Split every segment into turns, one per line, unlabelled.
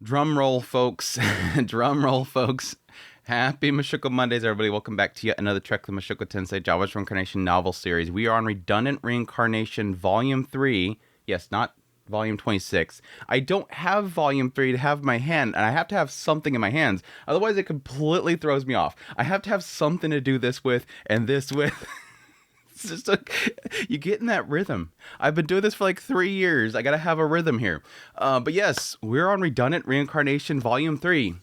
Drum roll, folks. Drum roll, folks. Happy Mushoku Mondays, everybody. Welcome back to yet another Trek the Mushoku Tensei Jobless Reincarnation novel series. We are on Redundant Reincarnation Volume 3. Yes, not Volume 26. I don't have Volume 3 to have in my hand, and I have to have something in my hands. Otherwise, it completely throws me off. I have to have something to do this with and this with. It's just you get in that rhythm. I've been doing this for like 3 years. I gotta have a rhythm here. But yes, we're on Redundant Reincarnation Volume 3.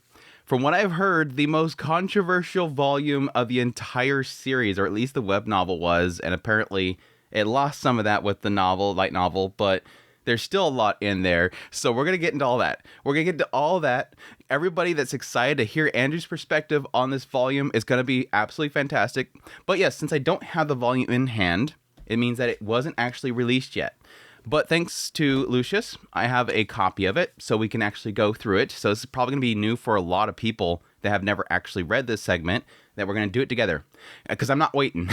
From what I've heard, the most controversial volume of the entire series, or at least the web novel was, and apparently it lost some of that with the novel, light novel, but there's still a lot in there. So we're going to get into all that. We're going to get into all that. Everybody that's excited to hear Andrew's perspective on this volume is going to be absolutely fantastic. But yes, since I don't have the volume in hand, it means that it wasn't actually released yet. But thanks to Lucius, I have a copy of it, so we can actually go through it. So this is probably going to be new for a lot of people that have never actually read this segment, that we're going to do it together. Because I'm not waiting.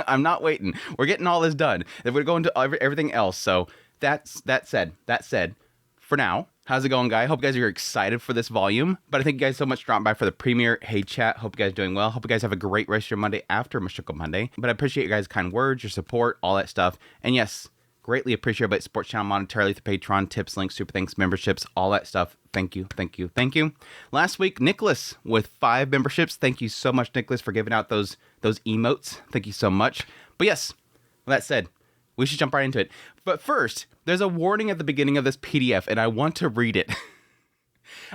I'm not waiting. We're getting all this done. Then we're going to everything else. So that said, for now, how's it going, guy? Hope you guys are excited for this volume. But I thank you guys so much for dropping by for the premiere. Hey, chat. Hope you guys are doing well. Hope you guys have a great rest of your Monday after Mushoku Monday. But I appreciate you guys' kind words, your support, all that stuff. And yes, greatly appreciate everybody support channel monetarily through Patreon, tips, links, super thanks, memberships, all that stuff. Thank you, thank you, thank you. Last week, Nicholas with 5 memberships. Thank you so much, Nicholas, for giving out those emotes. Thank you so much. But yes, with that said, we should jump right into it. But first, there's a warning at the beginning of this PDF, and I want to read it.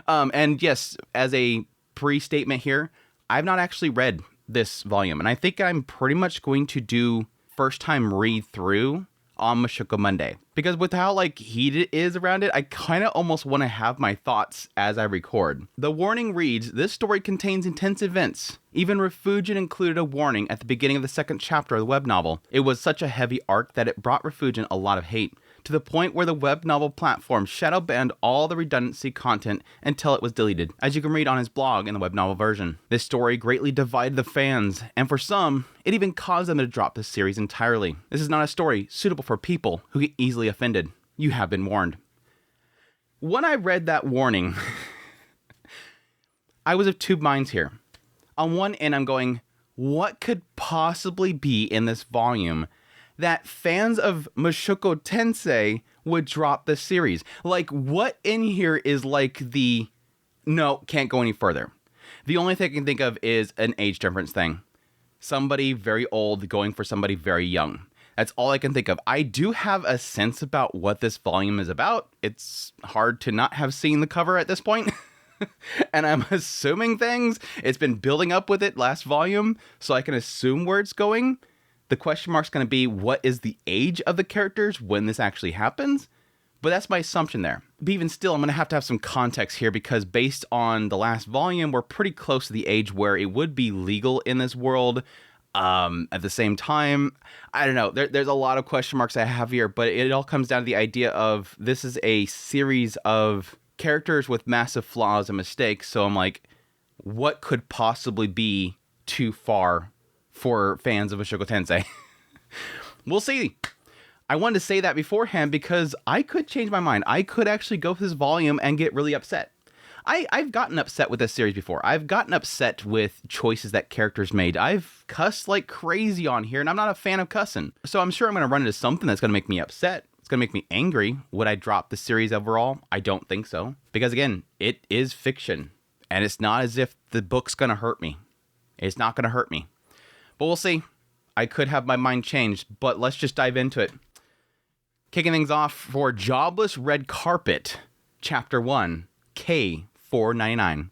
And yes, as a pre-statement here, I've not actually read this volume, and I think I'm pretty much going to do first-time read-through on Mushoku Monday. Because with how heated it is around it, I kind of almost want to have my thoughts as I record. The warning reads, this story contains intense events. Even Refugin included a warning at the beginning of the second chapter of the web novel. It was such a heavy arc that it brought Refugin a lot of hate, to the point where the web novel platform shadow banned all the redundancy content until it was deleted, as you can read on his blog in the web novel version. This story greatly divided the fans, and for some, it even caused them to drop the series entirely. This is not a story suitable for people who get easily offended. You have been warned. When I read that warning, I was of two minds here. On one end, I'm going, what could possibly be in this volume that fans of Mushoku Tensei would drop the series? Like, what in here is no, can't go any further. The only thing I can think of is an age difference thing. Somebody very old going for somebody very young. That's all I can think of. I do have a sense about what this volume is about. It's hard to not have seen the cover at this point. And I'm assuming things. It's been building up with it last volume, so I can assume where it's going. The question mark's going to be, what is the age of the characters when this actually happens? But that's my assumption there. But even still, I'm going to have some context here, because based on the last volume, we're pretty close to the age where it would be legal in this world. At the same time, I don't know. There's a lot of question marks I have here, but it all comes down to the idea of this is a series of characters with massive flaws and mistakes. So I'm like, what could possibly be too far for fans of Mushoku Tensei? We'll see. I wanted to say that beforehand because I could change my mind. I could actually go for this volume and get really upset. I've gotten upset with this series before. I've gotten upset with choices that characters made. I've cussed like crazy on here, and I'm not a fan of cussing. So I'm sure I'm going to run into something that's going to make me upset. It's going to make me angry. Would I drop the series overall? I don't think so. Because again, it is fiction. And it's not as if the book's going to hurt me. It's not going to hurt me. But we'll see. I could have my mind changed, but let's just dive into it. Kicking things off for Jobless Red Carpet, Chapter 1, K499.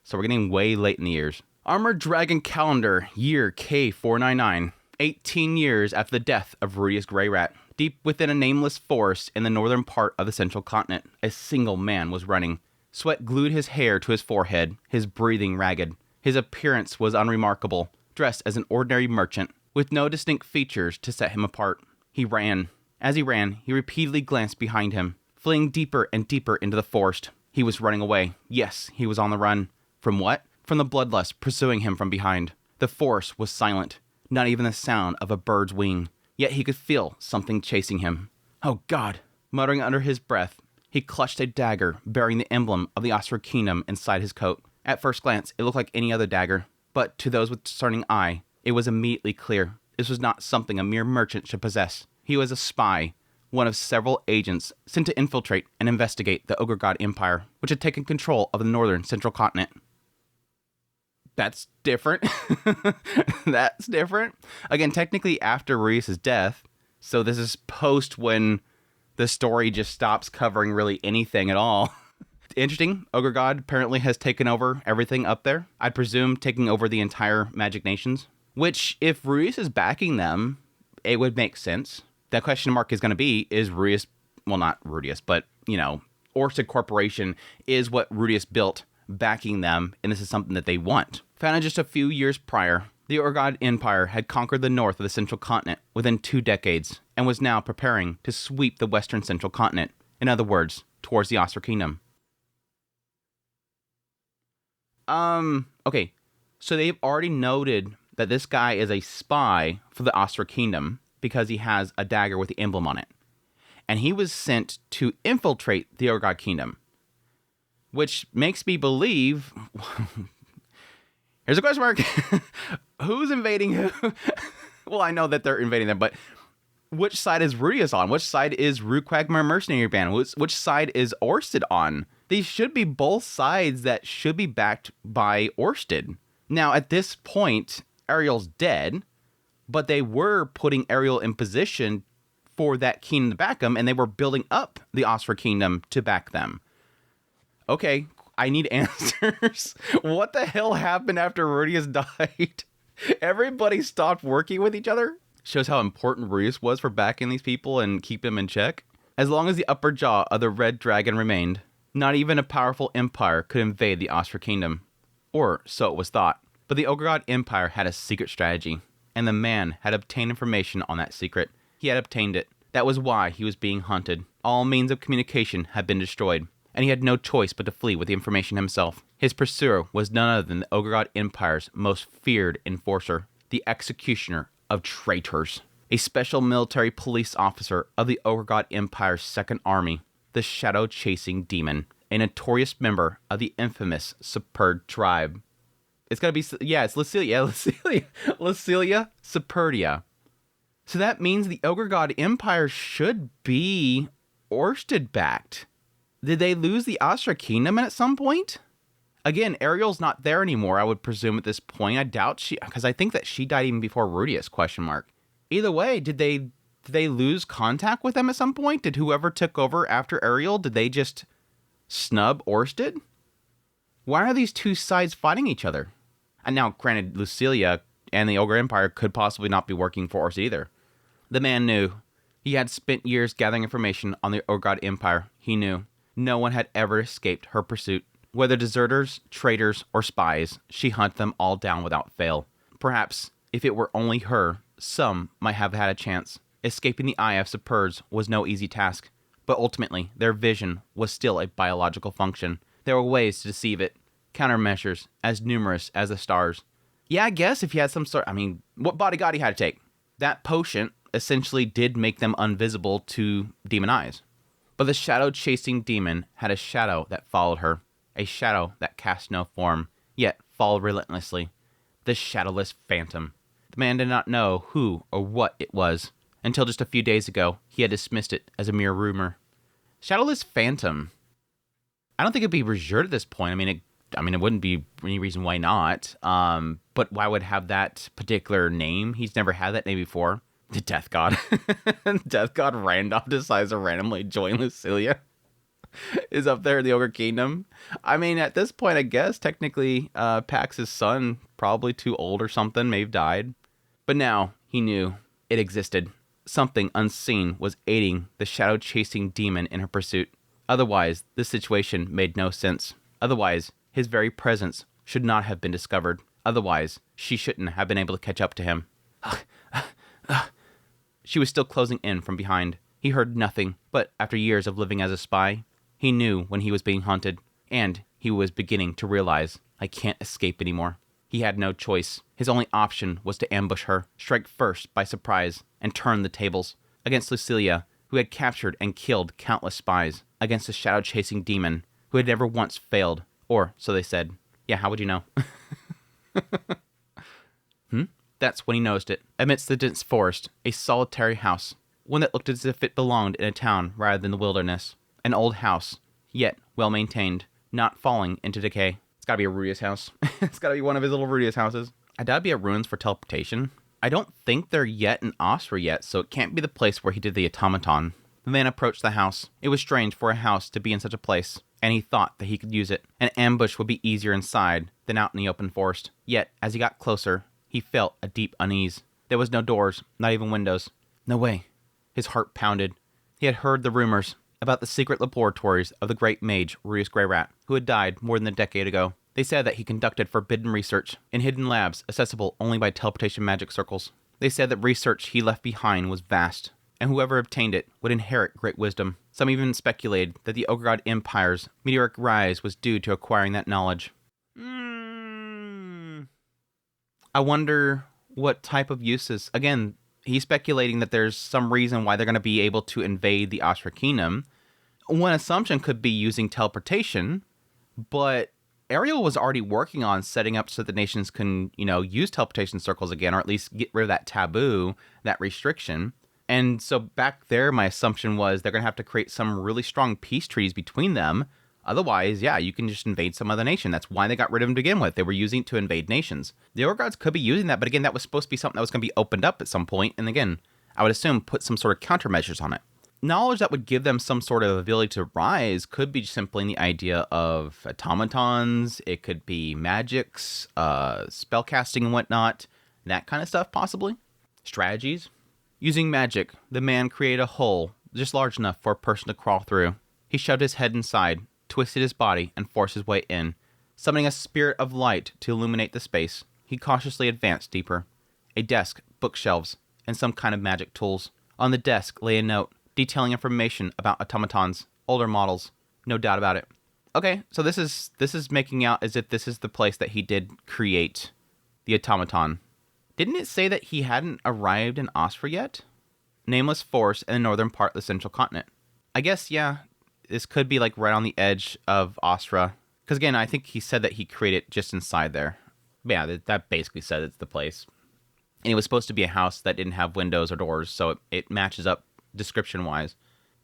So we're getting way late in the years. Armored Dragon Calendar, year K499. 18 years after the death of Rudius Greyrat. Deep within a nameless forest in the northern part of the central continent, a single man was running. Sweat glued his hair to his forehead, his breathing ragged. His appearance was unremarkable, dressed as an ordinary merchant, with no distinct features to set him apart. He ran. As he ran, he repeatedly glanced behind him, fleeing deeper and deeper into the forest. He was running away. Yes, he was on the run. From what? From the bloodlust pursuing him from behind. The forest was silent, not even the sound of a bird's wing. Yet he could feel something chasing him. Oh God! Muttering under his breath, He clutched a dagger bearing the emblem of the Austria Kingdom inside his coat. At first glance, it looked like any other dagger, but to those with discerning eye, it was immediately clear this was not something a mere merchant should possess. He was a spy, one of several agents sent to infiltrate and investigate the Ogre God Empire, which had taken control of the northern central continent. That's different. That's different. Again, technically after Ruius' death, so this is post when the story just stops covering really anything at all. Interesting. Ogre God apparently has taken over everything up there. I'd presume taking over the entire Magic Nations, which if Ruius is backing them, it would make sense. That question mark is going to be, is Ruius, well, not Ruius, but, Orsted Corporation is what Ruius built backing them, and this is something that they want. Founded just a few years prior, the Ogre God Empire had conquered the north of the central continent within 2 decades, and was now preparing to sweep the western central continent, in other words, towards the Austria Kingdom. Okay, so they've already noted that this guy is a spy for the Austria Kingdom because he has a dagger with the emblem on it. And he was sent to infiltrate the Ogre God Kingdom, which makes me believe... Here's a question mark. Who's invading who? Well, I know that they're invading them, but which side is Ruius on? Which side is Ruquagmar Mercenary Band? Which side is Orsted on? These should be both sides that should be backed by Orsted. Now, at this point, Ariel's dead, but they were putting Ariel in position for that kingdom to back them, and they were building up the Austria Kingdom to back them. Okay, I need answers. What the hell happened after Ruius died? Everybody stopped working with each other? Shows how important Ruius was for backing these people and keeping them in check. As long as the upper jaw of the Red Dragon remained, not even a powerful empire could invade the Austria Kingdom. Or so it was thought. But the Ogre God Empire had a secret strategy, and the man had obtained information on that secret. He had obtained it. That was why he was being hunted. All means of communication had been destroyed, and he had no choice but to flee with the information himself. His pursuer was none other than the Ogre God Empire's most feared enforcer, the executioner of traitors, a special military police officer of the Ogre God Empire's Second Army, the shadow-chasing demon, a notorious member of the infamous Superd tribe. It's gotta be, yeah, it's Lacilia Superdia. So that means the Ogre God Empire should be Orsted-backed. Did they lose the Austria Kingdom at some point? Again, Ariel's not there anymore, I would presume at this point. I doubt she, because I think that she died even before Ruius, question mark. Either way, did they lose contact with them at some point? Did whoever took over after Ariel, did they just snub Orsted? Why are these two sides fighting each other? And now, granted, Lucilia and the Ogre Empire could possibly not be working for Orsted either. The man knew. He had spent years gathering information on the Ogre God Empire. He knew. No one had ever escaped her pursuit. Whether deserters, traitors, or spies, she hunted them all down without fail. Perhaps, if it were only her, some might have had a chance. Escaping the eye of Superds was no easy task, but ultimately, their vision was still a biological function. There were ways to deceive it, countermeasures as numerous as the stars. Yeah, I guess if you had some sort... what bodyguard he had to take? That potion essentially did make them invisible to demon eyes. But the shadow-chasing demon had a shadow that followed her. A shadow that cast no form, yet followed relentlessly. The shadowless phantom. The man did not know who or what it was. Until just a few days ago, he had dismissed it as a mere rumor. Shadowless phantom. I don't think it'd be reserved at this point. It wouldn't be any reason why not. But why would have that particular name? He's never had that name before. The Death God. Death God Randolph decides to randomly join Lucilia. Is up there in the Ogre Kingdom. At this point, I guess, technically, Pax's son, probably too old or something, may have died. But now, he knew it existed. Something unseen was aiding the shadow-chasing demon in her pursuit. Otherwise, this situation made no sense. Otherwise, his very presence should not have been discovered. Otherwise, she shouldn't have been able to catch up to him. She was still closing in from behind. He heard nothing, but after years of living as a spy, he knew when he was being hunted, and he was beginning to realize, I can't escape anymore. He had no choice. His only option was to ambush her, strike first by surprise, and turn the tables. Against Lucilia, who had captured and killed countless spies against a shadow-chasing demon who had never once failed. Or, so they said. Yeah, how would you know? That's when he noticed it. Amidst the dense forest, a solitary house. One that looked as if it belonged in a town rather than the wilderness. An old house, yet well-maintained, not falling into decay. It's gotta be a Rudius house. It's gotta be one of his little Rudius houses. I doubt it'd be a ruins for teleportation. I don't think they're yet in Ostra yet, so it can't be the place where he did the automaton. The man approached the house. It was strange for a house to be in such a place, and he thought that he could use it. An ambush would be easier inside than out in the open forest. Yet, as he got closer, he felt a deep unease. There was no doors, not even windows. No way. His heart pounded. He had heard the rumors about the secret laboratories of the great mage Rudius Greyrat, who had died more than a decade ago. They said that he conducted forbidden research in hidden labs accessible only by teleportation magic circles. They said that research he left behind was vast, and whoever obtained it would inherit great wisdom. Some even speculated that the Ogre God Empire's meteoric rise was due to acquiring that knowledge. I wonder what type of uses. Again, he's speculating that there's some reason why they're going to be able to invade the Ostra Kingdom. One assumption could be using teleportation, but Ariel was already working on setting up so that the nations can, use teleportation circles again, or at least get rid of that taboo, that restriction. And so back there, my assumption was they're going to have to create some really strong peace treaties between them. Otherwise, yeah, you can just invade some other nation. That's why they got rid of them to begin with. They were using it to invade nations. The Ogre Gods could be using that, but again, that was supposed to be something that was going to be opened up at some point. And again, I would assume put some sort of countermeasures on it. Knowledge that would give them some sort of ability to rise could be simply in the idea of automatons. It could be magics, spellcasting and whatnot. That kind of stuff, possibly. Strategies. Using magic, the man created a hole just large enough for a person to crawl through. He shoved his head inside, twisted his body, and forced his way in. Summoning a spirit of light to illuminate the space, he cautiously advanced deeper. A desk, bookshelves, and some kind of magic tools. On the desk lay a note detailing information about automatons, older models, no doubt about it. Okay, so this is making out as if this is the place that he did create the automaton. Didn't it say that he hadn't arrived in Ostra yet? Nameless forest in the northern part of the central continent. I guess, yeah, this could be like right on the edge of Ostra. Because again, I think he said that he created it just inside there. But yeah, that basically said it's the place. And it was supposed to be a house that didn't have windows or doors, so it matches up description-wise.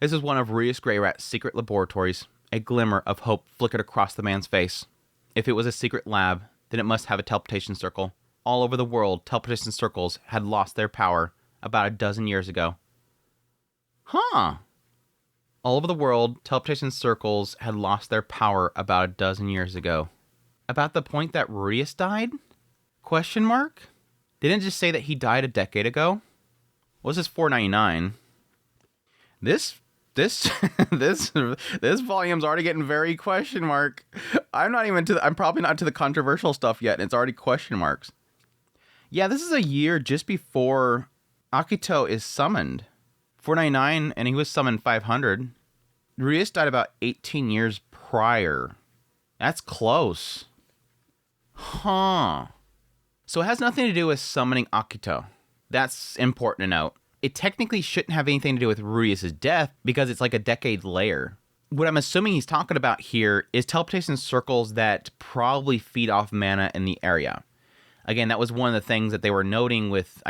This is one of Rudius Greyrat's secret laboratories. A glimmer of hope flickered across the man's face. If it was a secret lab, then it must have a teleportation circle. All over the world, teleportation circles had lost their power about a dozen years ago. Huh. All over the world, teleportation circles had lost their power about a dozen years ago. About the point that Rudius died? Question mark? Didn't it just say that he died a decade ago? What was this 499? This volume's already getting very question mark. I'm probably not to the controversial stuff yet, and it's already question marks. Yeah, this is a year just before Akito is summoned. 499, and he was summoned 500. Rudius died about 18 years prior. That's close. Huh. So it has nothing to do with summoning Akito. That's important to note. It technically shouldn't have anything to do with Rudius' death because it's like a decade later. What I'm assuming he's talking about here is teleportation circles that probably feed off mana in the area. Again, that was one of the things that they were noting with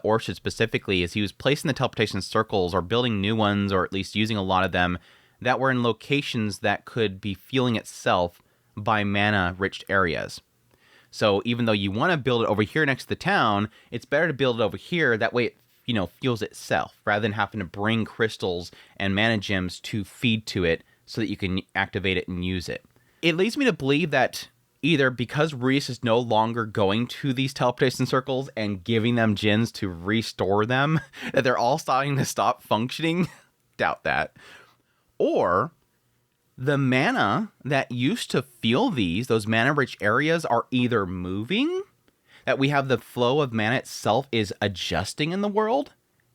Orchid specifically, is he was placing the teleportation circles or building new ones, or at least using a lot of them, that were in locations that could be fueling itself by mana-rich areas. So even though you want to build it over here next to the town, it's better to build it over here. That way it, fuels itself, rather than having to bring crystals and mana gems to feed to it so that you can activate it and use it. It leads me to believe that either because Rudius is no longer going to these teleportation circles and giving them gens to restore them, that they're all starting to stop functioning. Doubt that. Or the mana that used to fuel those mana-rich areas are either moving, that we have the flow of mana itself is adjusting in the world,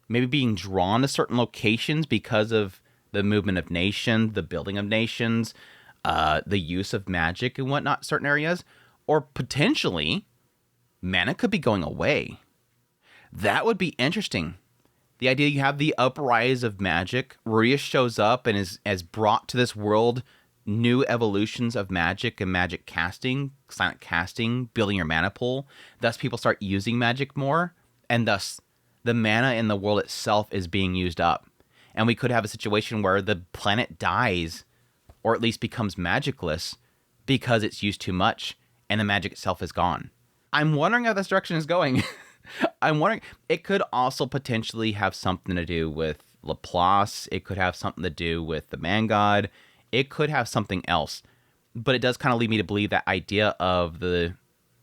maybe being drawn to certain locations because of the movement of nations, the building of nations, the use of magic and whatnot in certain areas, or potentially mana could be going away. That would be interesting. The idea you have the uprise of magic. Rudius shows up and has brought to this world new evolutions of magic and magic casting, silent casting, building your mana pool. Thus, people start using magic more, and thus the mana in the world itself is being used up. And we could have a situation where the planet dies, or at least becomes magicless, because it's used too much, and the magic itself is gone. I'm wondering how this direction is going. I'm wondering, it could also potentially have something to do with Laplace. It could have something to do with the man god. It could have something else. But it does kind of lead me to believe that idea of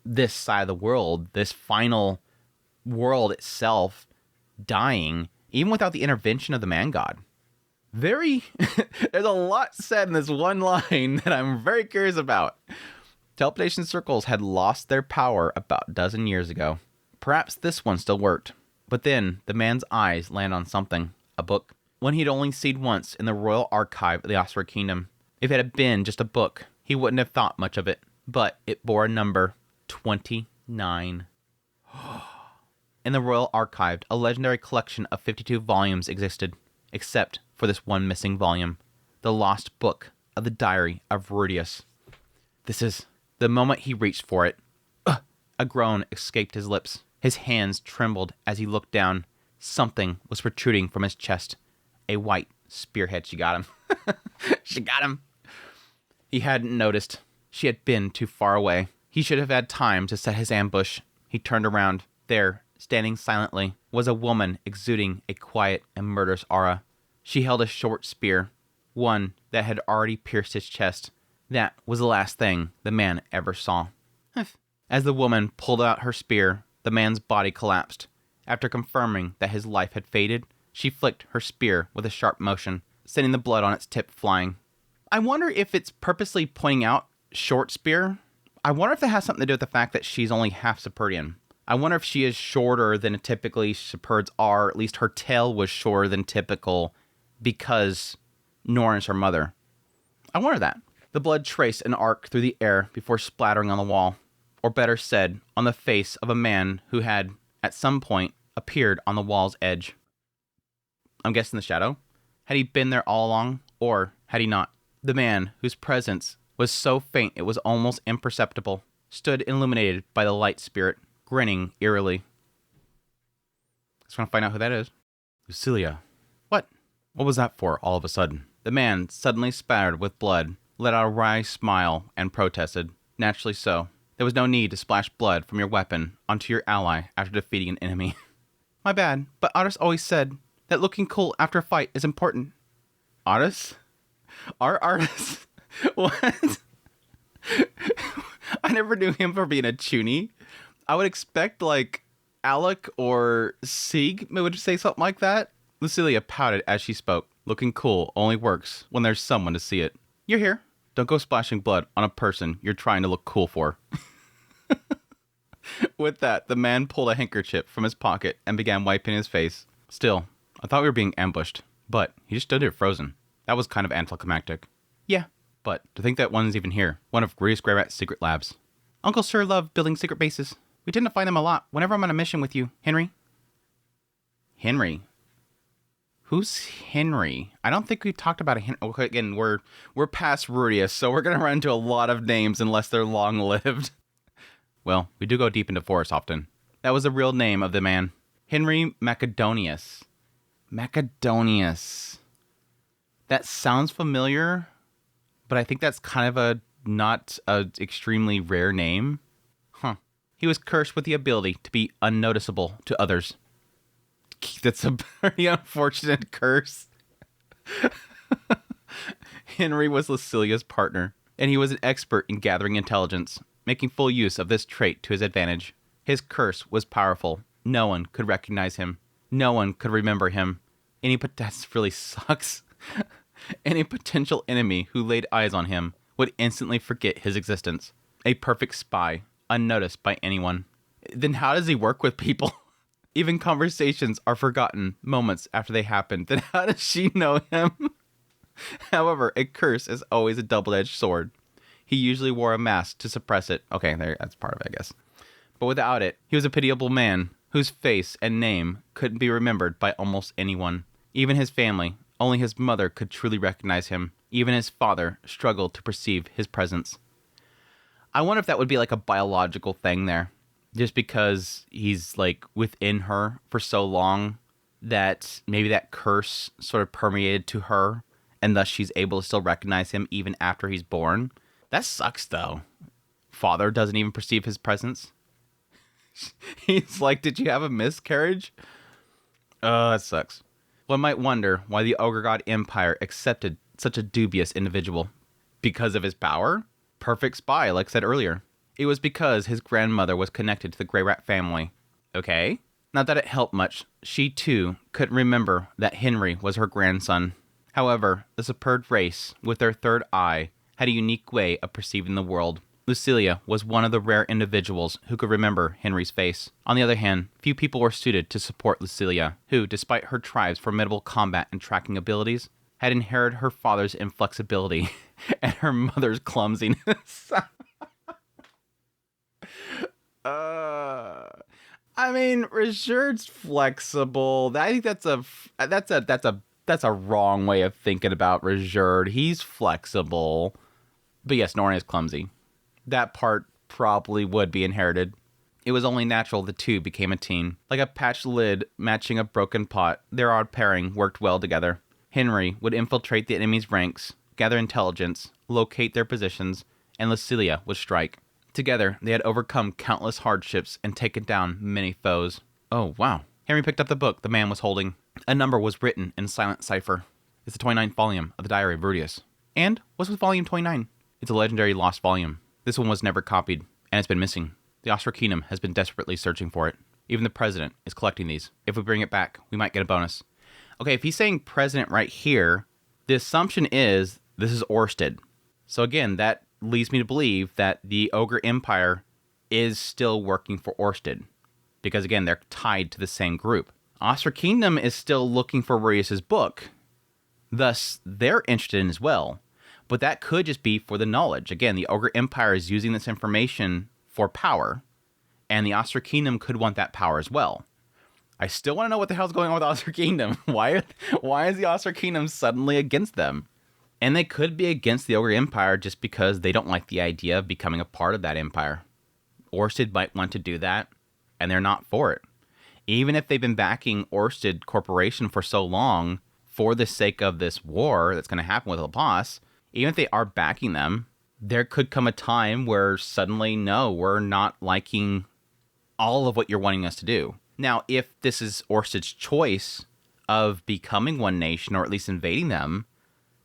this side of the world, this final world itself dying, even without the intervention of the man god. There's a lot said in this one line that I'm very curious about. Teleportation circles had lost their power about a dozen years ago. Perhaps this one still worked. But then the man's eyes land on something. A book. One he'd only seen once in the royal archive of the Asteroid Kingdom. If it had been just a book, he wouldn't have thought much of it. But it bore a number 29. In the royal archive, a legendary collection of 52 volumes existed, except for this one missing volume. The lost book of the diary of Rudius. This is the moment he reached for it. A groan escaped his lips. His hands trembled as he looked down. Something was protruding from his chest. A white spearhead. She got him. She got him. He hadn't noticed. She had been too far away. He should have had time to set his ambush. He turned around. There, standing silently, was a woman exuding a quiet and murderous aura. She held a short spear, one that had already pierced his chest. That was the last thing the man ever saw. As the woman pulled out her spear, the man's body collapsed. After confirming that his life had faded, she flicked her spear with a sharp motion, sending the blood on its tip flying. I wonder if it's purposely pointing out short spear. I wonder if that has something to do with the fact that she's only half Superdian. I wonder if she is shorter than typically Superds are, or at least her tail was shorter than typical because Norn is her mother. I wonder that. The blood traced an arc through the air before splattering on the wall, or better said, on the face of a man who had, at some point, appeared on the wall's edge. I'm guessing the shadow? Had he been there all along, or had he not? The man, whose presence was so faint it was almost imperceptible, stood illuminated by the light spirit, grinning eerily. Just want to find out who that is. Lucilia. What? What was that for, all of a sudden? The man, suddenly spattered with blood, let out a wry smile and protested. Naturally so. There was no need to splash blood from your weapon onto your ally after defeating an enemy. My bad, but Otis always said that looking cool after a fight is important. Otis? Our Otis? What? I never knew him for being a chuny. I would expect, like, Alec or Sieg would say something like that. Lucilia pouted as she spoke. Looking cool only works when there's someone to see it. You're here. Don't go splashing blood on a person you're trying to look cool for. With that, the man pulled a handkerchief from his pocket and began wiping his face. Still, I thought we were being ambushed, but he just stood there frozen. That was kind of anticlimactic. Yeah, but to think that one's even here. One of Rudius Greyrat's secret labs. Uncle sure loved building secret bases. We tend to find them a lot whenever I'm on a mission with you, Henry. Henry? Who's Henry? I don't think we've talked about a Henry. Okay, again, we're past Rudius, so we're going to run into a lot of names unless they're long-lived. Well, we do go deep into forest often. That was the real name of the man. Henry Macedonius. Macedonius. That sounds familiar, but I think that's kind of a not a extremely rare name. Huh. He was cursed with the ability to be unnoticeable to others. That's a pretty unfortunate curse. Henry was Lucilia's partner, and he was an expert in gathering intelligence, making full use of this trait to his advantage. His curse was powerful. No one could recognize him. No one could remember him. That really sucks. Any potential enemy who laid eyes on him would instantly forget his existence. A perfect spy, unnoticed by anyone. Then how does he work with people? Even conversations are forgotten moments after they happen. Then how does she know him? However, a curse is always a double-edged sword. He usually wore a mask to suppress it. Okay, that's part of it, I guess. But without it, he was a pitiable man whose face and name couldn't be remembered by almost anyone. Even his family, only his mother could truly recognize him. Even his father struggled to perceive his presence. I wonder if that would be like a biological thing there. Just because he's like within her for so long that maybe that curse sort of permeated to her and thus she's able to still recognize him even after he's born. That sucks though. Father doesn't even perceive his presence. He's like, did you have a miscarriage? Oh, that sucks. One might wonder why the Ogre God Empire accepted such a dubious individual. Because of his power? Perfect spy, like I said earlier. It was because his grandmother was connected to the Grey Rat family. Okay. Not that it helped much. She, too, couldn't remember that Henry was her grandson. However, the superb race, with their third eye, had a unique way of perceiving the world. Lucilia was one of the rare individuals who could remember Henry's face. On the other hand, few people were suited to support Lucilia, who, despite her tribe's formidable combat and tracking abilities, had inherited her father's inflexibility and her mother's clumsiness. I mean, Richard's flexible. I think that's a wrong way of thinking about Richard. He's flexible, but yes, Norrin is clumsy. That part probably would be inherited. It was only natural the two became a team. Like a patched lid matching a broken pot, their odd pairing worked well together. Henry would infiltrate the enemy's ranks, gather intelligence, locate their positions, and Lucilia would strike. Together, they had overcome countless hardships and taken down many foes. Oh, wow. Henry picked up the book the man was holding. A number was written in silent cipher. It's the 29th volume of the Diary of Rudius. And what's with volume 29? It's a legendary lost volume. This one was never copied, and it's been missing. The Austro Kingdom has been desperately searching for it. Even the president is collecting these. If we bring it back, we might get a bonus. Okay, if he's saying president right here, the assumption is this is Orsted. So again, that leads me to believe that the Ogre Empire is still working for Orsted. Because again, they're tied to the same group. Austro Kingdom is still looking for Rudius's book. Thus, they're interested in as well. But that could just be for the knowledge. Again, the Ogre Empire is using this information for power, and the Austro Kingdom could want that power as well. I still want to know what the hell's going on with Austro Kingdom. Why is the Austro Kingdom suddenly against them? And they could be against the Ogre Empire just because they don't like the idea of becoming a part of that empire. Orsted might want to do that, and they're not for it. Even if they've been backing Orsted Corporation for so long for the sake of this war that's going to happen with the boss, even if they are backing them, there could come a time where suddenly, no, we're not liking all of what you're wanting us to do. Now, if this is Orsted's choice of becoming one nation, or at least invading them,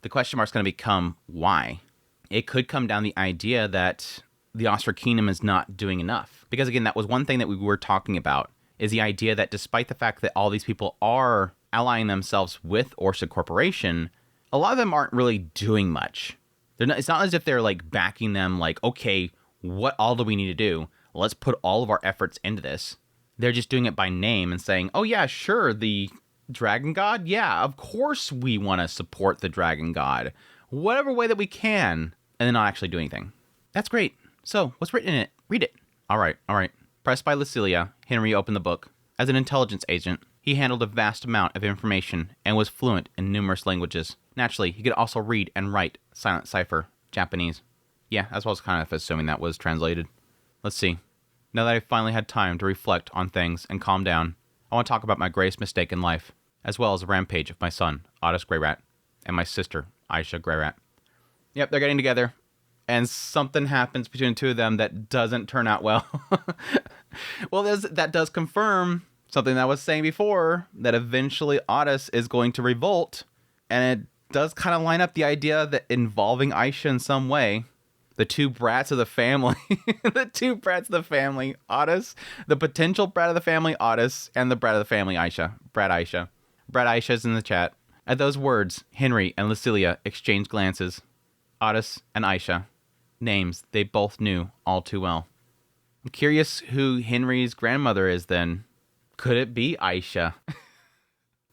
the question mark's going to become why. It could come down to the idea that the Austro Kingdom is not doing enough. Because again, that was one thing that we were talking about, is the idea that despite the fact that all these people are allying themselves with Orsted Corporation, a lot of them aren't really doing much. It's not as if they're like backing them like, okay, what all do we need to do? Let's put all of our efforts into this. They're just doing it by name and saying, oh yeah, sure, the Dragon God? Yeah, of course we want to support the Dragon God. Whatever way that we can. And then not actually do anything. That's great. So, what's written in it? Read it. All right. Pressed by Lucilia, Henry opened the book. As an intelligence agent, he handled a vast amount of information and was fluent in numerous languages. Naturally, he could also read and write silent cipher, Japanese. Yeah, that's what I was kind of assuming that was translated. Let's see. Now that I've finally had time to reflect on things and calm down, I want to talk about my greatest mistake in life, as well as the rampage of my son, Otis Greyrat, and my sister, Aisha Greyrat. Yep, they're getting together, and something happens between the two of them that doesn't turn out well. Well, that does confirm something that I was saying before, that eventually Otis is going to revolt, and it does kind of line up the idea that involving Aisha in some way. The two brats of the family, Otis, the potential brat of the family, Otis, and the brat of the family, Aisha. Brat Aisha's in the chat. At those words, Henry and Lucilia exchanged glances. Otis and Aisha. Names they both knew all too well. I'm curious who Henry's grandmother is then. Could it be Aisha?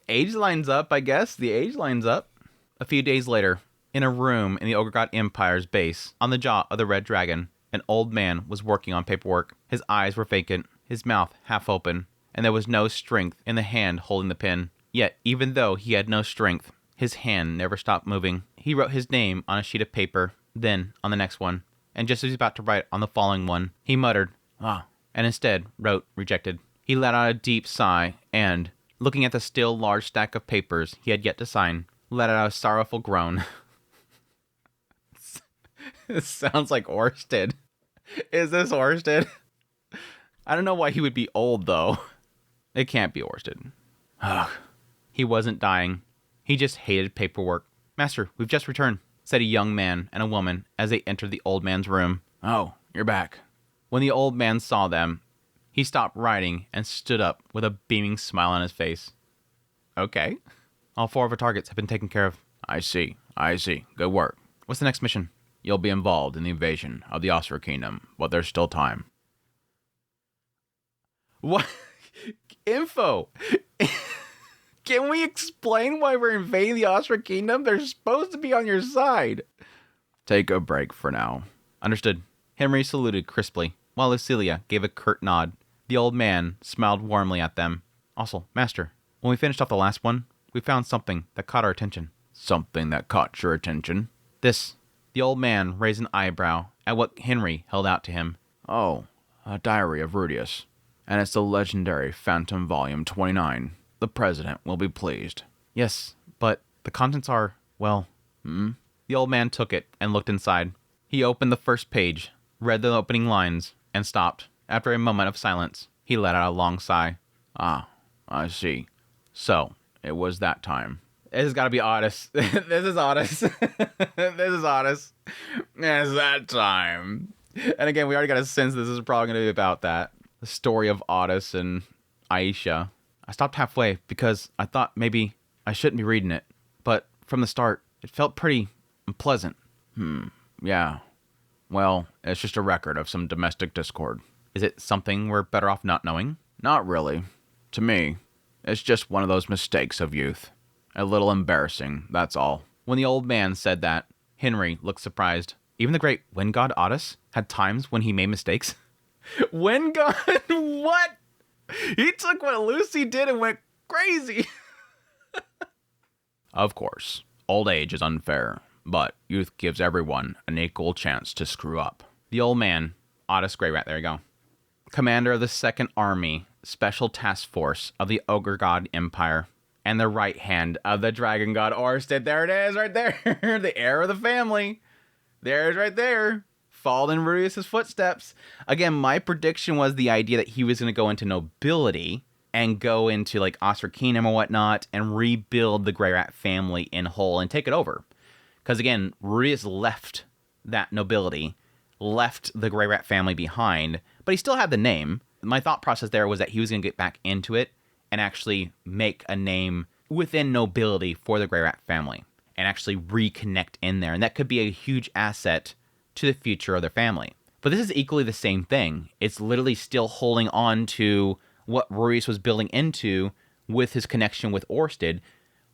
Age lines up, I guess. The age lines up. A few days later, in a room in the Ogre God Empire's base, on the jaw of the Red Dragon, an old man was working on paperwork. His eyes were vacant, his mouth half open, and there was no strength in the hand holding the pen. Yet, even though he had no strength, his hand never stopped moving. He wrote his name on a sheet of paper, then on the next one, and just as he was about to write on the following one, he muttered, "Ah," and instead wrote rejected. He let out a deep sigh and, looking at the still large stack of papers he had yet to sign, let out a sorrowful groan. It sounds like Orsted. Is this Orsted? I don't know why he would be old, though. It can't be Orsted. Ugh. He wasn't dying. He just hated paperwork. "Master, we've just returned," said a young man and a woman as they entered the old man's room. "Oh, you're back." When the old man saw them, he stopped writing and stood up with a beaming smile on his face. "Okay. All 4 of our targets have been taken care of." I see. Good work. What's the next mission?" "You'll be involved in the invasion of the Oscar Kingdom, but there's still time." What? Info! Can we explain why we're invading the Oscar Kingdom? They're supposed to be on your side. "Take a break for now." "Understood." Henry saluted crisply, while Lucilia gave a curt nod. The old man smiled warmly at them. "Also, Master, when we finished off the last one, we found something that caught our attention." "Something that caught your attention?" "This." The old man raised an eyebrow at what Henry held out to him. "Oh, a diary of Rudius. And it's the legendary Phantom Volume 29. The President will be pleased." "Yes, but the contents are, well..." The old man took it and looked inside. He opened the first page, read the opening lines, and stopped. After a moment of silence, he let out a long sigh. "Ah, I see. So, it was that time." This has got to be Otis. This is Otis. This is Otis. It's that time. And again, we already got a sense this is probably going to be about that. The story of Otis and Aisha. I stopped halfway because I thought maybe I shouldn't be reading it. But from the start, it felt pretty unpleasant. Yeah. Well, it's just a record of some domestic discord. Is it something we're better off not knowing? Not really. To me, it's just one of those mistakes of youth. A little embarrassing, that's all. When the old man said that, Henry looked surprised. Even the great wind god Otis had times when he made mistakes? Wind god? What? He took what Lucy did and went crazy. Of course, old age is unfair, but youth gives everyone an equal chance to screw up. The old man, Otis Grey Rat, there you go. Commander of the 2nd Army, Special Task Force of the Ogre God Empire, and the right hand of the Dragon God Orsted. There it is, right there. The heir of the family. There it is right there. Followed in Rudius' footsteps. Again, my prediction was the idea that he was going to go into nobility and go into like Oscar Kingdom or whatnot and rebuild the Grey Rat family in whole and take it over. Because again, Rudius left that nobility, left the Grey Rat family behind, but he still had the name. My thought process there was that he was going to get back into it and actually make a name within nobility for the Grey Rat family and actually reconnect in there. And that could be a huge asset to the future of their family. But this is equally the same thing. It's literally still holding on to what Rudius was building into with his connection with Orsted.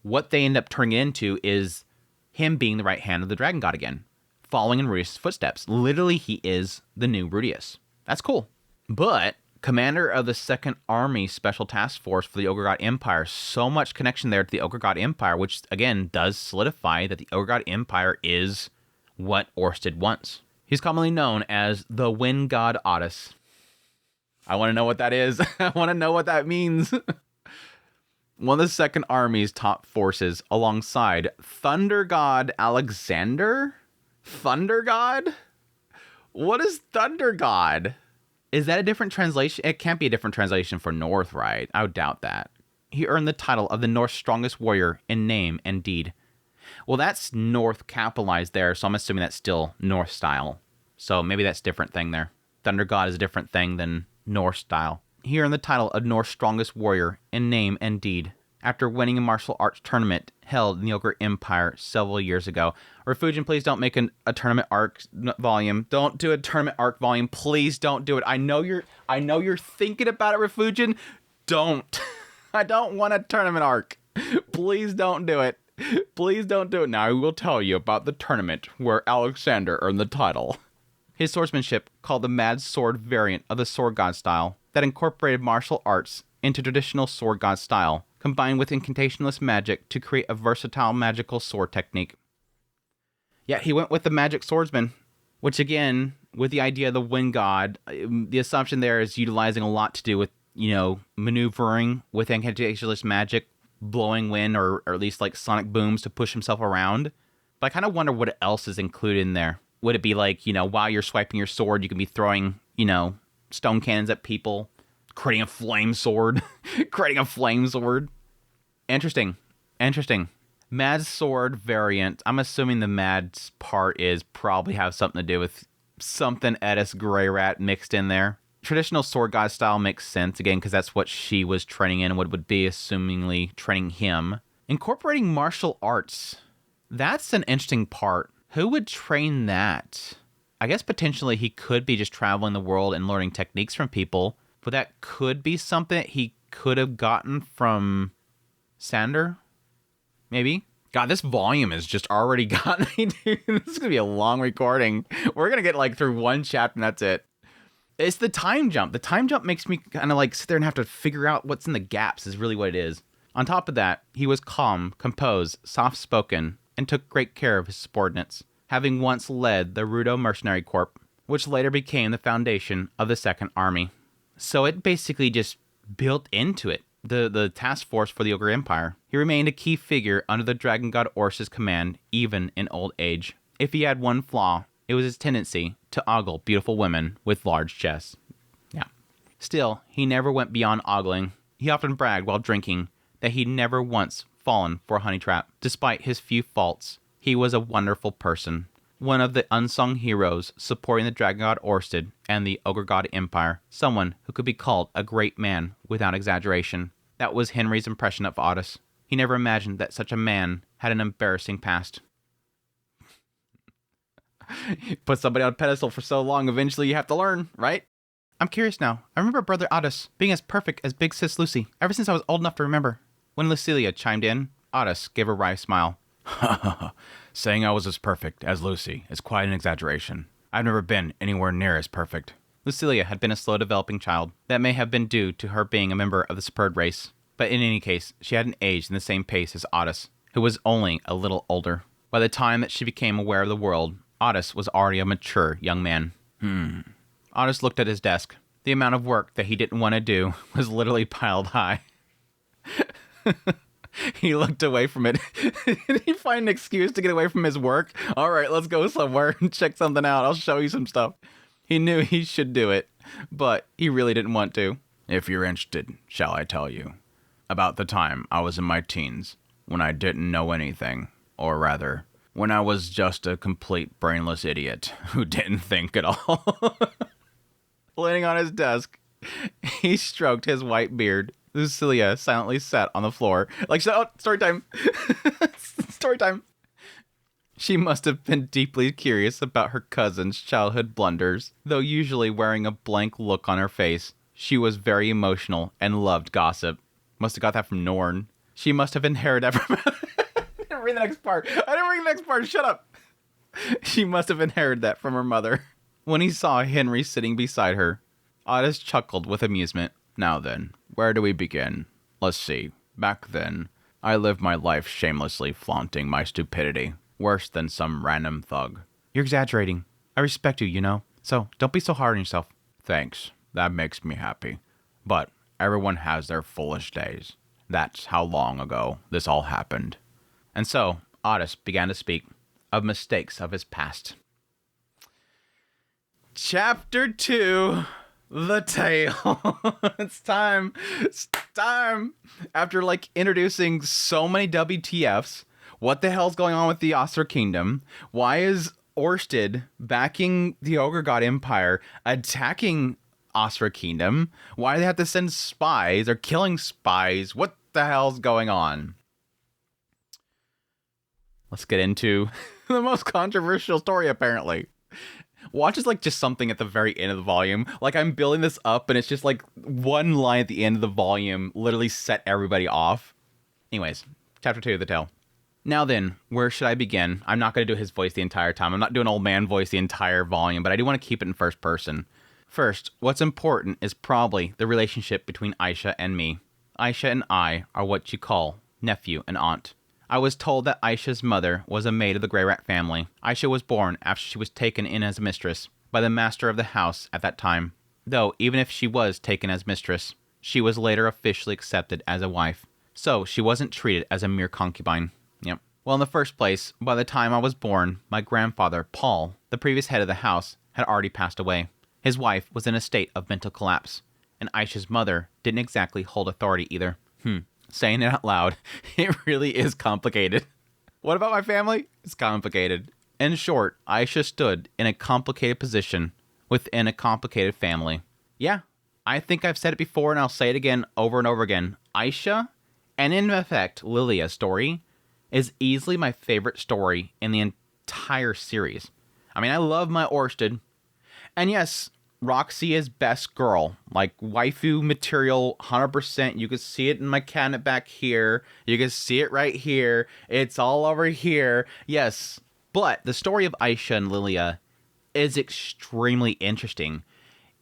What they end up turning it into is him being the right hand of the Dragon God again, following in Rudius' footsteps. Literally, he is the new Rudius. That's cool. But commander of the 2nd Army Special Task Force for the Ogre God Empire, so much connection there to the Ogre God Empire, which again does solidify that the Ogre God Empire is what Orsted wants. He's commonly known as the Wind God Otis. I want to know what that is. I want to know what that means. One of the 2nd Army's top forces alongside Thunder God Alexander? Thunder God? What is Thunder God? Is that a different translation? It can't be a different translation for North, right? I would doubt that. He earned the title of the North's strongest warrior in name and deed. Well, that's North capitalized there, so I'm assuming that's still North style. So maybe that's a different thing there. Thunder God is a different thing than North style. He earned the title of North's strongest warrior in name and deed after winning a martial arts tournament held in the Ogre Empire several years ago. Refugien, please don't make a tournament arc volume. Don't do a tournament arc volume. Please don't do it. I know you're thinking about it, Refugien. Don't. I don't want a tournament arc. Please don't do it. Please don't do it. Now I will tell you about the tournament where Alexander earned the title. His swordsmanship, called the Mad Sword variant of the Sword God style, that incorporated martial arts into traditional sword god style, combined with incantationless magic to create a versatile magical sword technique. Yeah, he went with the magic swordsman, which again, with the idea of the wind god, the assumption there is utilizing a lot to do with, maneuvering with incantationless magic, blowing wind, or at least like sonic booms to push himself around. But I kind of wonder what else is included in there. Would it be like, while you're swiping your sword, you can be throwing, stone cannons at people, creating a flame sword, Interesting. Mad's sword variant. I'm assuming the Mad's part is probably have something to do with something Edis Grey Rat mixed in there. Traditional sword god style makes sense, again, because that's what she was training in, what would be assumingly training him. Incorporating martial arts. That's an interesting part. Who would train that? I guess potentially he could be just traveling the world and learning techniques from people, but that could be something that he could have gotten from Sander? Maybe? God, this volume has just already got me, dude. This is going to be a long recording. We're going to get through one chapter and that's it. It's the time jump. The time jump makes me kind of sit there and have to figure out what's in the gaps is really what it is. On top of that, he was calm, composed, soft-spoken, and took great care of his subordinates, having once led the Rudo Mercenary Corps, which later became the foundation of the Second Army. So it basically just built into it, the task force for the Ogre Empire. He remained a key figure under the Dragon God Ors's command, even in old age. If he had one flaw, it was his tendency to ogle beautiful women with large chests. Yeah. Still, he never went beyond ogling. He often bragged while drinking that he'd never once fallen for a honey trap. Despite his few faults, he was a wonderful person. One of the unsung heroes supporting the Dragon God Orsted and the Ogre God Empire. Someone who could be called a great man without exaggeration. That was Henry's impression of Otis. He never imagined that such a man had an embarrassing past. Put somebody on a pedestal for so long, eventually you have to learn, right? I'm curious now. I remember Brother Otis being as perfect as Big Sis Lucy, ever since I was old enough to remember. When Lucilia chimed in, Otis gave a wry smile. Saying I was as perfect as Lucy is quite an exaggeration. I've never been anywhere near as perfect. Lucilia had been a slow-developing child. That may have been due to her being a member of the Spurred race. But in any case, she hadn't aged in the same pace as Otis, who was only a little older. By the time that she became aware of the world, Otis was already a mature young man. Otis looked at his desk. The amount of work that he didn't want to do was literally piled high. He looked away from it. Did he find an excuse to get away from his work? All right, let's go somewhere and check something out. I'll show you some stuff. He knew he should do it, but he really didn't want to. If you're interested, shall I tell you about the time I was in my teens when I didn't know anything, or rather, when I was just a complete brainless idiot who didn't think at all. Leaning on his desk, he stroked his white beard. Lucilia silently sat on the floor. Story time. Story time. She must have been deeply curious about her cousin's childhood blunders. Though usually wearing a blank look on her face, she was very emotional and loved gossip. Must have got that from Norn. She must have inherited that from... I didn't read the next part. Shut up. She must have inherited that from her mother. When he saw Henry sitting beside her, Otis chuckled with amusement. Now then, where do we begin? Let's see. Back then, I lived my life shamelessly flaunting my stupidity. Worse than some random thug. You're exaggerating. I respect you, So, don't be so hard on yourself. Thanks. That makes me happy. But everyone has their foolish days. That's how long ago this all happened. And so, Otis began to speak of mistakes of his past. Chapter 2, The Tale. It's time. After, introducing so many WTFs, what the hell's going on with the Osir Kingdom? Why is Orsted backing the Ogre God Empire, attacking Osir Kingdom? Why do they have to send spies or killing spies? What the hell's going on? Let's get into the most controversial story, apparently. Watch is just something at the very end of the volume. I'm building this up and it's just one line at the end of the volume literally set everybody off. Anyways, chapter 2 of The Tale. Now then, where should I begin? I'm not going to do his voice the entire time. I'm not doing old man voice the entire volume, but I do want to keep it in first person. First, what's important is probably the relationship between Aisha and me. Aisha and I are what you call nephew and aunt. I was told that Aisha's mother was a maid of the Grey Rat family. Aisha was born after she was taken in as a mistress by the master of the house at that time. Though, even if she was taken as mistress, she was later officially accepted as a wife. So, she wasn't treated as a mere concubine. Yep. Well, in the first place, by the time I was born, my grandfather, Paul, the previous head of the house, had already passed away. His wife was in a state of mental collapse, and Aisha's mother didn't exactly hold authority either. Saying it out loud, it really is complicated. What about my family? It's complicated. In short, Aisha stood in a complicated position within a complicated family. Yeah, I think I've said it before and I'll say it again over and over again. Aisha, and in effect, Lilia's story, is easily my favorite story in the entire series. I mean, I love my Orsted. And yes, Roxy is best girl. Like, waifu material, 100%. You can see it in my cabinet back here. You can see it right here. It's all over here. Yes, but the story of Aisha and Lilia is extremely interesting.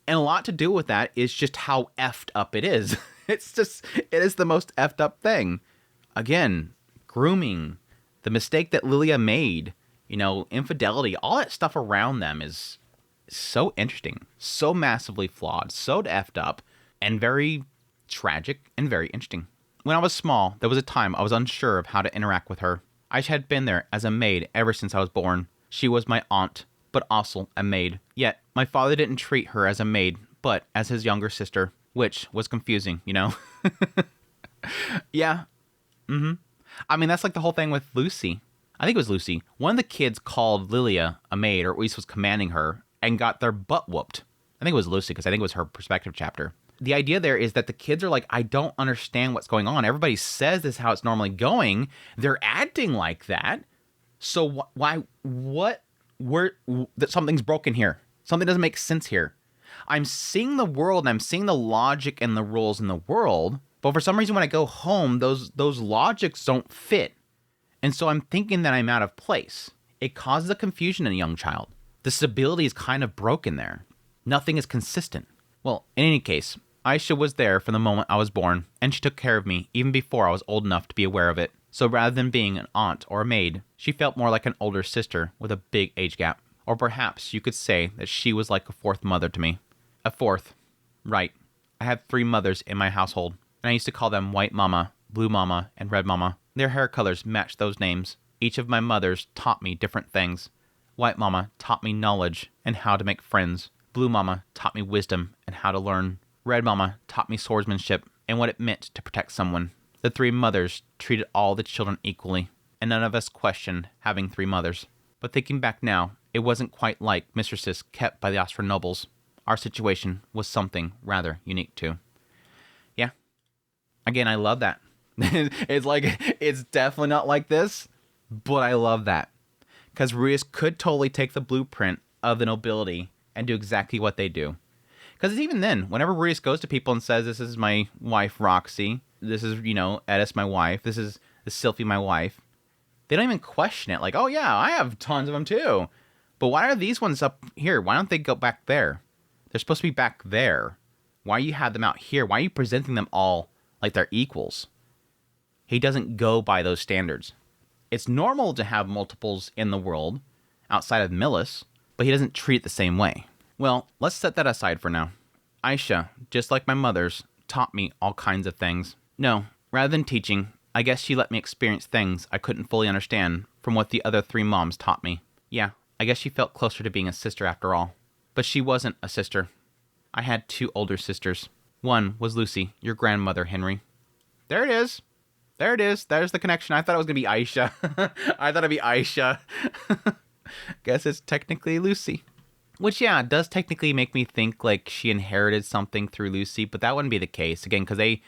And a lot to do with that is just how effed up it is. It is the most effed up thing. Again, grooming, the mistake that Lilia made, infidelity, all that stuff around them is so interesting, so massively flawed, so effed up, and very tragic and very interesting. When I was small, there was a time I was unsure of how to interact with her. I had been there as a maid ever since I was born. She was my aunt, but also a maid. Yet, my father didn't treat her as a maid, but as his younger sister, which was confusing, Yeah. I mean, that's like the whole thing with Lucy. I think it was Lucy. One of the kids called Lilia a maid, or at least was commanding her, and got their butt whooped. I think it was Lucy, because I think it was her perspective chapter. The idea there is that the kids are like, I don't understand what's going on. Everybody says this is how it's normally going. They're acting like that. So something's broken here. Something doesn't make sense here. I'm seeing the world, and I'm seeing the logic and the rules in the world, but for some reason when I go home, those logics don't fit. And so I'm thinking that I'm out of place. It causes a confusion in a young child. The stability is kind of broken there. Nothing is consistent. Well, in any case, Aisha was there from the moment I was born, and she took care of me even before I was old enough to be aware of it. So rather than being an aunt or a maid, she felt more like an older sister with a big age gap. Or perhaps you could say that she was like a fourth mother to me. A fourth. Right. I had 3 mothers in my household, and I used to call them White Mama, Blue Mama, and Red Mama. Their hair colors matched those names. Each of my mothers taught me different things. White Mama taught me knowledge and how to make friends. Blue Mama taught me wisdom and how to learn. Red Mama taught me swordsmanship and what it meant to protect someone. The 3 mothers treated all the children equally, and none of us questioned having 3 mothers. But thinking back now, it wasn't quite like mistresses kept by the Austrian nobles. Our situation was something rather unique too. Yeah. Again, I love that. It's definitely not like this, but I love that. Because Ruius could totally take the blueprint of the nobility and do exactly what they do. Because even then, whenever Ruius goes to people and says, this is my wife, Roxy, this is, Edis, my wife, this is Sylphie, my wife, they don't even question it. Like, oh yeah, I have tons of them too. But why are these ones up here? Why don't they go back there? They're supposed to be back there. Why you have them out here? Why are you presenting them all like they're equals? He doesn't go by those standards. It's normal to have multiples in the world, outside of Millis, but he doesn't treat it the same way. Well, let's set that aside for now. Aisha, just like my mother's, taught me all kinds of things. No, rather than teaching, I guess she let me experience things I couldn't fully understand from what the other 3 moms taught me. Yeah, I guess she felt closer to being a sister after all. But she wasn't a sister. I had 2 older sisters. One was Lucy, your grandmother, Henry. There it is. There it is. There's the connection. I thought it was going to be Aisha. I thought it'd be Aisha. Guess it's technically Lucy. Which, yeah, does technically make me think like she inherited something through Lucy, but that wouldn't be the case. Again, because I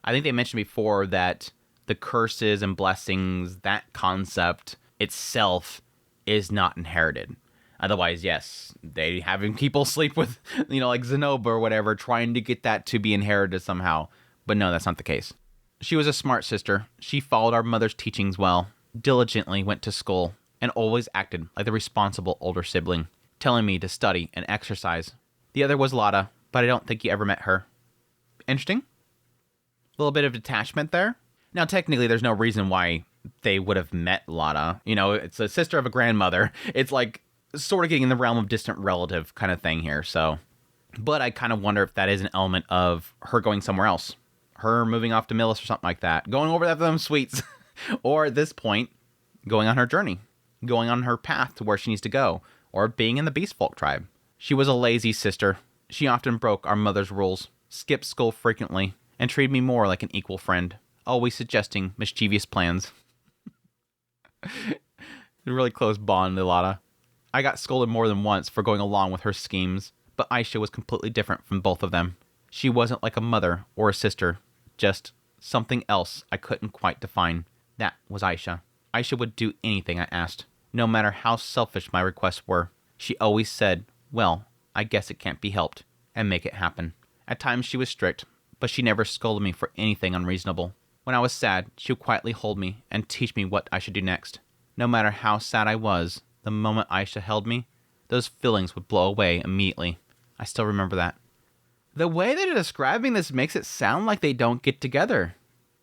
think they mentioned before that the curses and blessings, that concept itself is not inherited. Otherwise, yes, they having people sleep with, like Zenoba or whatever, trying to get that to be inherited somehow. But no, that's not the case. She was a smart sister. She followed our mother's teachings well, diligently went to school, and always acted like the responsible older sibling, telling me to study and exercise. The other was Lada, but I don't think you ever met her. Interesting. A little bit of detachment there. Now, technically, there's no reason why they would have met Lada. You know, it's a sister of a grandmother. It's like sort of getting in the realm of distant relative kind of thing here. So, but I kind of wonder if that is an element of her going somewhere else. Her moving off to Millis or something like that. Going over to them sweets. Or at this point, going on her journey. Going on her path to where she needs to go. Or being in the Beast Folk tribe. She was a lazy sister. She often broke our mother's rules. Skipped school frequently. And treated me more like an equal friend. Always suggesting mischievous plans. A really close bond, Lada. I got scolded more than once for going along with her schemes. But Aisha was completely different from both of them. She wasn't like a mother or a sister. Just something else I couldn't quite define. That was Aisha. Aisha would do anything I asked. No matter how selfish my requests were. She always said, well, I guess it can't be helped. And make it happen. At times she was strict. But she never scolded me for anything unreasonable. When I was sad, she would quietly hold me and teach me what I should do next. No matter how sad I was, the moment Aisha held me, those feelings would blow away immediately. I still remember that. The way that they're describing this makes it sound like they don't get together.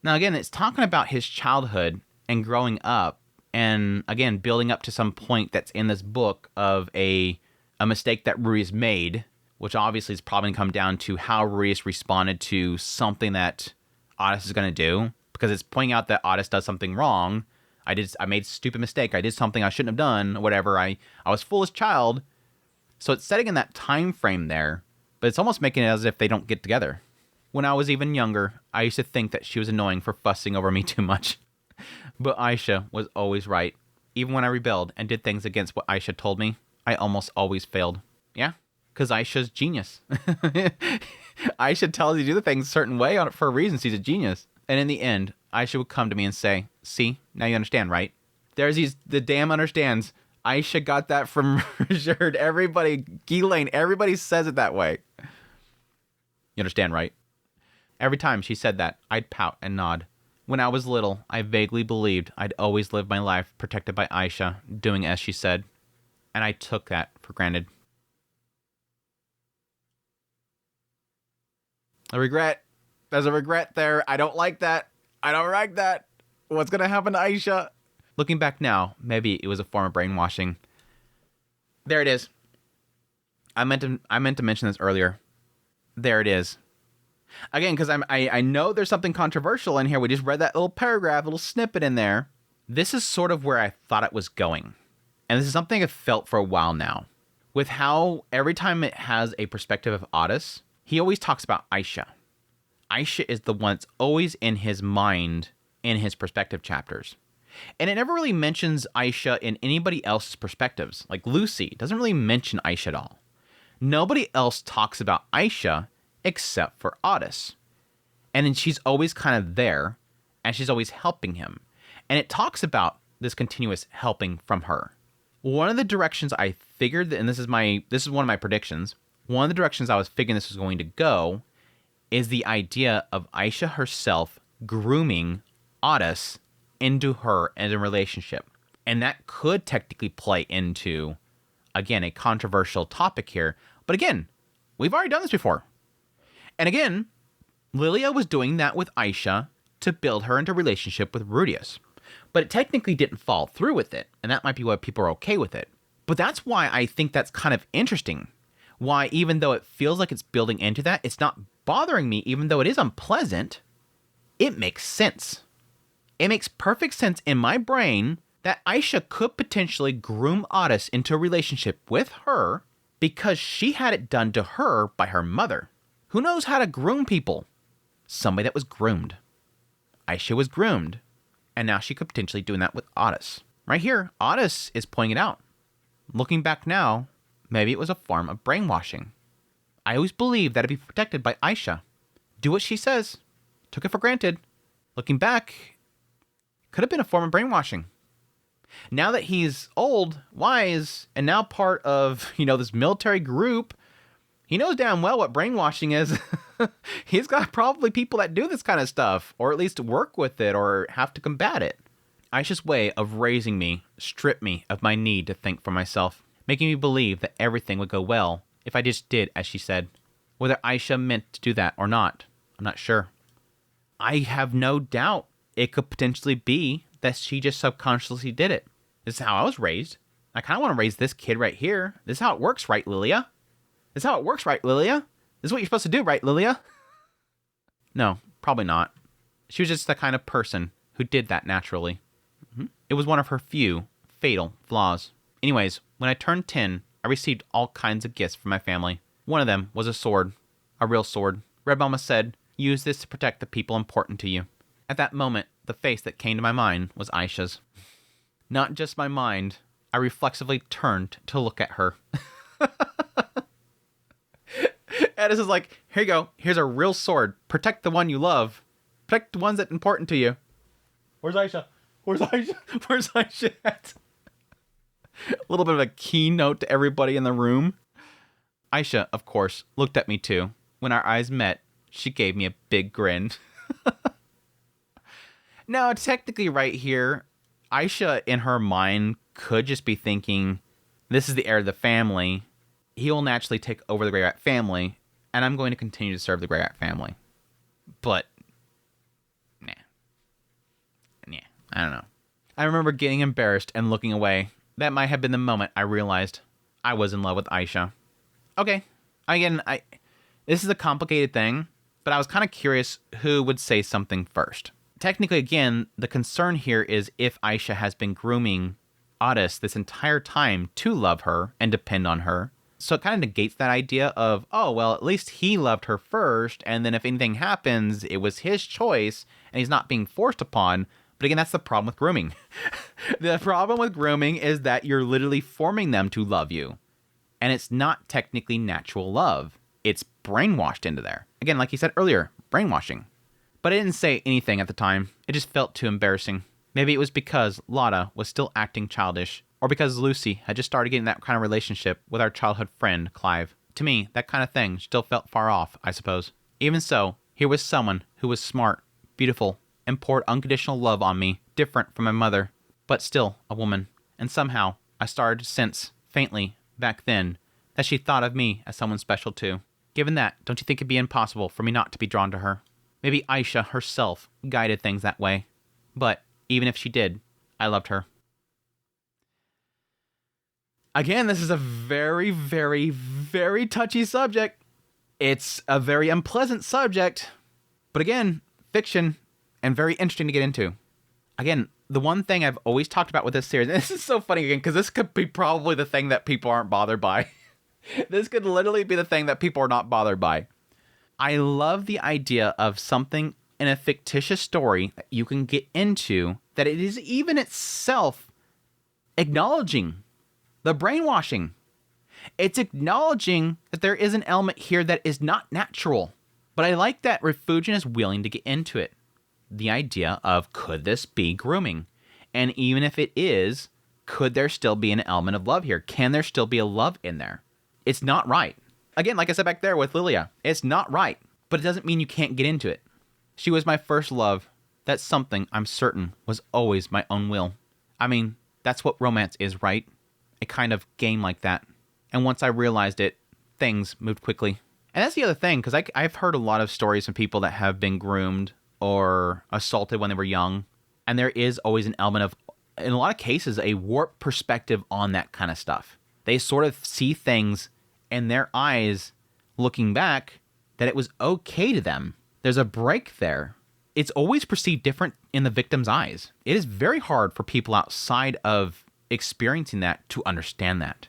Now again, it's talking about his childhood and growing up, and again, building up to some point that's in this book of a mistake that Ruius made, which obviously is probably going to come down to how Ruius responded to something that Otis is going to do, because it's pointing out that Otis does something wrong. I made a stupid mistake. I did something I shouldn't have done, whatever. I was foolish child. So it's setting in that time frame there, but it's almost making it as if they don't get together. When I was even younger, I used to think that she was annoying for fussing over me too much. But Aisha was always right. Even when I rebelled and did things against what Aisha told me, I almost always failed. Yeah, because Aisha's genius. Aisha tells you to do the things a certain way for a reason. She's a genius. And in the end, Aisha would come to me and say, see, now you understand, right? There's the damn understands. Aisha got that from Richard. Everybody, Ghislaine, everybody says it that way. You understand, right? Every time she said that, I'd pout and nod. When I was little, I vaguely believed I'd always live my life protected by Aisha, doing as she said. And I took that for granted. A regret. There's a regret there. I don't like that. I don't like that. What's going to happen to Aisha? Looking back now, maybe it was a form of brainwashing. There it is. I meant to mention this earlier. There it is. Again, because I know there's something controversial in here. We just read that little paragraph, little snippet in there. This is sort of where I thought it was going. And this is something I've felt for a while now. With how every time it has a perspective of Otis, he always talks about Aisha. Aisha is the one that's always in his mind in his perspective chapters. And it never really mentions Aisha in anybody else's perspectives. Like Lucy doesn't really mention Aisha at all. Nobody else talks about Aisha except for Otis. And then she's always kind of there, and she's always helping him. And it talks about this continuous helping from her. One of the directions I figured, and this is one of my predictions, one of the directions I was figuring this was going to go is the idea of Aisha herself grooming Otis into her as a relationship. And that could technically play into, again, a controversial topic here. But again, we've already done this before. And again, Lilia was doing that with Aisha to build her into a relationship with Rudius. But it technically didn't fall through with it. And that might be why people are okay with it. But that's why I think that's kind of interesting. Why, even though it feels like it's building into that, it's not bothering me, even though it is unpleasant. It makes sense. It makes perfect sense in my brain that Aisha could potentially groom Otis into a relationship with her because she had it done to her by her mother. Who knows how to groom people? Somebody that was groomed. Aisha was groomed. And now she could potentially be doing that with Otis. Right here, Otis is pointing it out. Looking back now, maybe it was a form of brainwashing. I always believed that it'd be protected by Aisha. Do what she says. Took it for granted. Looking back, could have been a form of brainwashing. Now that he's old, wise, and now part of, this military group, he knows damn well what brainwashing is. He's got probably people that do this kind of stuff, or at least work with it, or have to combat it. Aisha's way of raising me stripped me of my need to think for myself, making me believe that everything would go well if I just did as she said. Whether Aisha meant to do that or not, I'm not sure. I have no doubt it could potentially be that she just subconsciously did it. This is how I was raised. I kind of want to raise this kid right here. This is how it works, right, Lilia? This is how it works, right, Lilia? This is what you're supposed to do, right, Lilia? No, probably not. She was just the kind of person who did that naturally. It was one of her few fatal flaws. Anyways, when I turned 10, I received all kinds of gifts from my family. One of them was a sword. A real sword. Red Mama said, use this to protect the people important to you. At that moment, the face that came to my mind was Aisha's. Not just my mind, I reflexively turned to look at her. Edis is like, here you go. Here's a real sword. Protect the one you love. Protect the ones that are important to you. Where's Aisha? Where's Aisha? Where's Aisha at? A little bit of a keynote to everybody in the room. Aisha, of course, looked at me too. When our eyes met, she gave me a big grin. Now, technically right here, Aisha in her mind could just be thinking, this is the heir of the family. He will naturally take over the Grey Rat family, and I'm going to continue to serve the Grey Rat family. But, nah, I don't know. I remember getting embarrassed and looking away. That might have been the moment I realized I was in love with Aisha. Okay, again, this is a complicated thing, but I was kind of curious who would say something first. Technically, again, the concern here is if Aisha has been grooming Otis this entire time to love her and depend on her. So it kind of negates that idea of, oh, well, at least he loved her first, and then if anything happens, it was his choice, and he's not being forced upon. But again, that's the problem with grooming. The problem with grooming is that you're literally forming them to love you. And it's not technically natural love. It's brainwashed into there. Again, like you said earlier, brainwashing. But I didn't say anything at the time. It just felt too embarrassing. Maybe it was because Lotta was still acting childish, or because Lucy had just started getting that kind of relationship with our childhood friend, Clive. To me, that kind of thing still felt far off, I suppose. Even so, here was someone who was smart, beautiful, and poured unconditional love on me, different from my mother, but still a woman. And somehow, I started to sense, faintly, back then, that she thought of me as someone special too. Given that, don't you think it'd be impossible for me not to be drawn to her? Maybe Aisha herself guided things that way. But even if she did, I loved her. Again, this is a very, very, very touchy subject. It's a very unpleasant subject. But again, fiction, and very interesting to get into. Again, the one thing I've always talked about with this series, and this is so funny again, because this could be probably the thing that people aren't bothered by. This could literally be the thing that people are not bothered by. I love the idea of something in a fictitious story that you can get into, that it is even itself acknowledging the brainwashing. It's acknowledging that there is an element here that is not natural. But I like that Refugian is willing to get into it. The idea of, could this be grooming? And even if it is, could there still be an element of love here? Can there still be a love in there? It's not right. Again, like I said back there with Lilia, it's not right, but it doesn't mean you can't get into it. She was my first love. That's something I'm certain was always my own will. I mean, that's what romance is, right? A kind of game like that. And once I realized it, things moved quickly. And that's the other thing, because I've heard a lot of stories from people that have been groomed or assaulted when they were young. And there is always an element of, in a lot of cases, a warped perspective on that kind of stuff. They sort of see things in their eyes, looking back, that it was okay to them. There's a break there. It's always perceived different in the victim's eyes. It is very hard for people outside of experiencing that to understand that.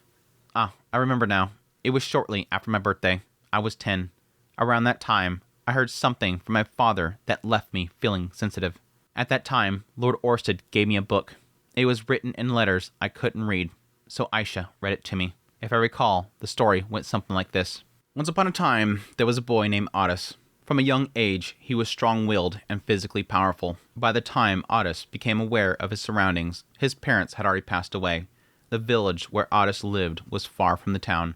I remember now. It was shortly after my birthday. I was 10. Around that time, I heard something from my father that left me feeling sensitive. At that time, Lord Orsted gave me a book. It was written in letters I couldn't read, so Aisha read it to me. If I recall, the story went something like this. Once upon a time, there was a boy named Otis. From a young age, he was strong-willed and physically powerful. By the time Otis became aware of his surroundings, his parents had already passed away. The village where Otis lived was far from the town,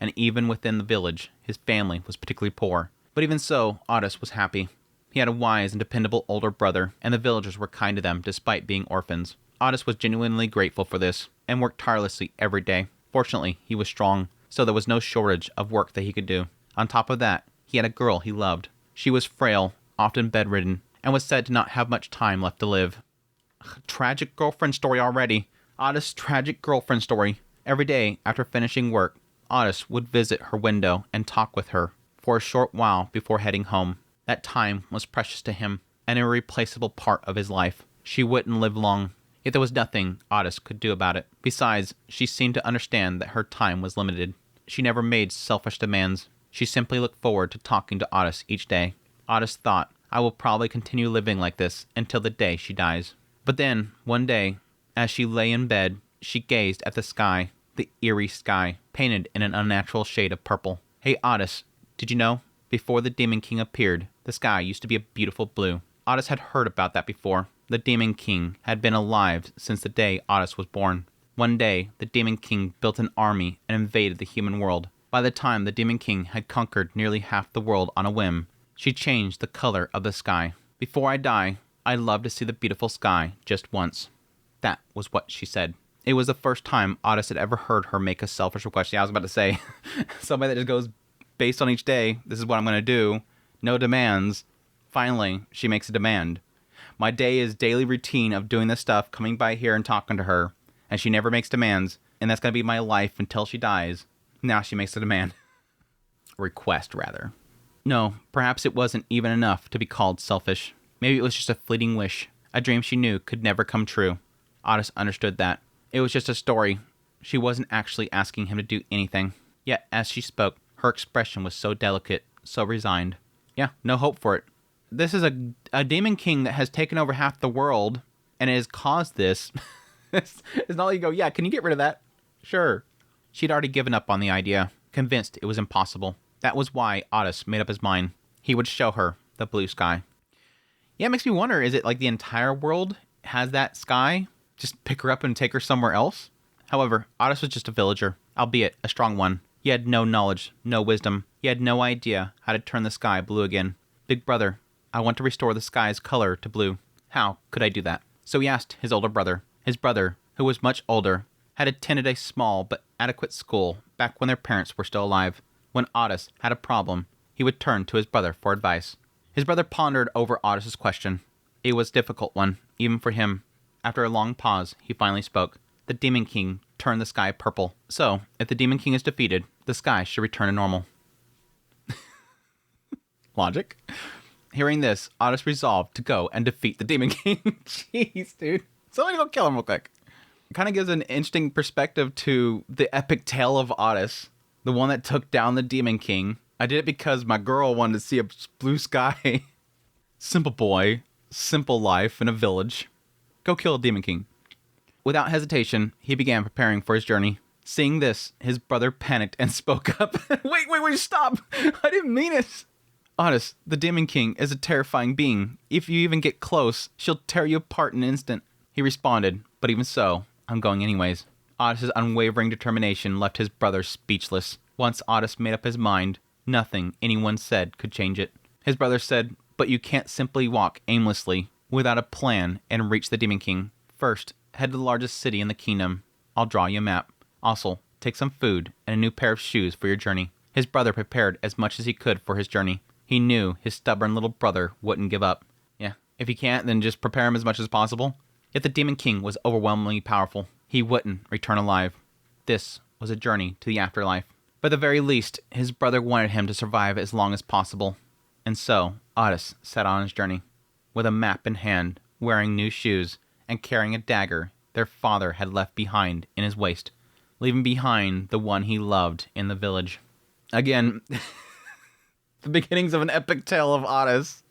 and even within the village, his family was particularly poor. But even so, Otis was happy. He had a wise and dependable older brother, and the villagers were kind to them despite being orphans. Otis was genuinely grateful for this, and worked tirelessly every day. Fortunately, he was strong.
so there was no shortage of work that he could do. On top of that, he had a girl he loved. She was frail, often bedridden, and was said to not have much time left to live. Tragic girlfriend story already. Otis' tragic girlfriend story. Every day after finishing work, Otis would visit her window and talk with her for a short while before heading home. That time was precious to him, an irreplaceable part of his life. She wouldn't live long, yet there was nothing Otis could do about it. Besides, she seemed to understand that her time was limited. She never made selfish demands. She simply looked forward to talking to Otis each day. Otis thought, I will probably continue living like this until the day she dies. But then, one day, as she lay in bed, she gazed at the sky, the eerie sky, painted in an unnatural shade of purple. Hey Otis, did you know? Before the Demon King appeared, the sky used to be a beautiful blue. Otis had heard about that before. The Demon King had been alive since the day Otis was born. One day, the Demon King built an army and invaded the human world. By the time the Demon King had conquered nearly half the world on a whim, she changed the color of the sky. Before I die, I'd love to see the beautiful sky just once. That was what she said. It was the first time Otis had ever heard her make a selfish request. Yeah, I was about to say, somebody that just goes based on each day, this is what I'm going to do, no demands. Finally, she makes a demand. My day is daily routine of doing this stuff, coming by here and talking to her, and she never makes demands, and that's going to be my life until she dies. Now she makes a demand. Request, rather. No, perhaps it wasn't even enough to be called selfish. Maybe it was just a fleeting wish, a dream she knew could never come true. Otis understood that. It was just a story. She wasn't actually asking him to do anything. Yet, as she spoke, her expression was so delicate, so resigned. Yeah, no hope for it. This is a Demon King that has taken over half the world, and it has caused this. It's not like you go, yeah, can you get rid of that? Sure. She'd already given up on the idea, convinced it was impossible. That was why Otis made up his mind. He would show her the blue sky. Yeah, it makes me wonder, is it like the entire world has that sky? Just pick her up and take her somewhere else? However, Otis was just a villager, albeit a strong one. He had no knowledge, no wisdom. He had no idea how to turn the sky blue again. Big brother, I want to restore the sky's color to blue. How could I do that? So he asked his older brother. His brother, who was much older, had attended a small but adequate school back when their parents were still alive. When Otis had a problem, he would turn to his brother for advice. His brother pondered over Otis's question. It was a difficult one, even for him. After a long pause, he finally spoke. The Demon King turned the sky purple. So, if the Demon King is defeated, the sky should return to normal. Logic? Hearing this, Otis resolved to go and defeat the Demon King. Jeez, dude. Somebody go kill him real quick. It kind of gives an interesting perspective to the epic tale of Otis, the one that took down the Demon King. I did it because my girl wanted to see a blue sky. Simple boy, simple life in a village. Go kill a Demon King. Without hesitation, he began preparing for his journey. Seeing this, his brother panicked and spoke up. Wait, stop! I didn't mean it! Otis, the Demon King is a terrifying being. If you even get close, she'll tear you apart in an instant. He responded, but even so, I'm going anyways. Otis's unwavering determination left his brother speechless. Once Otis made up his mind, nothing anyone said could change it. His brother said, but you can't simply walk aimlessly without a plan and reach the Demon King. First, head to the largest city in the kingdom. I'll draw you a map. Also, take some food and a new pair of shoes for your journey. His brother prepared as much as he could for his journey. He knew his stubborn little brother wouldn't give up. Yeah, if he can't, then just prepare him as much as possible. Yet the Demon King was overwhelmingly powerful. He wouldn't return alive. This was a journey to the afterlife. But at the very least, his brother wanted him to survive as long as possible. And so, Otis set on his journey. With a map in hand, wearing new shoes, and carrying a dagger their father had left behind in his waist, leaving behind the one he loved in the village. Again, the beginnings of an epic tale of Otis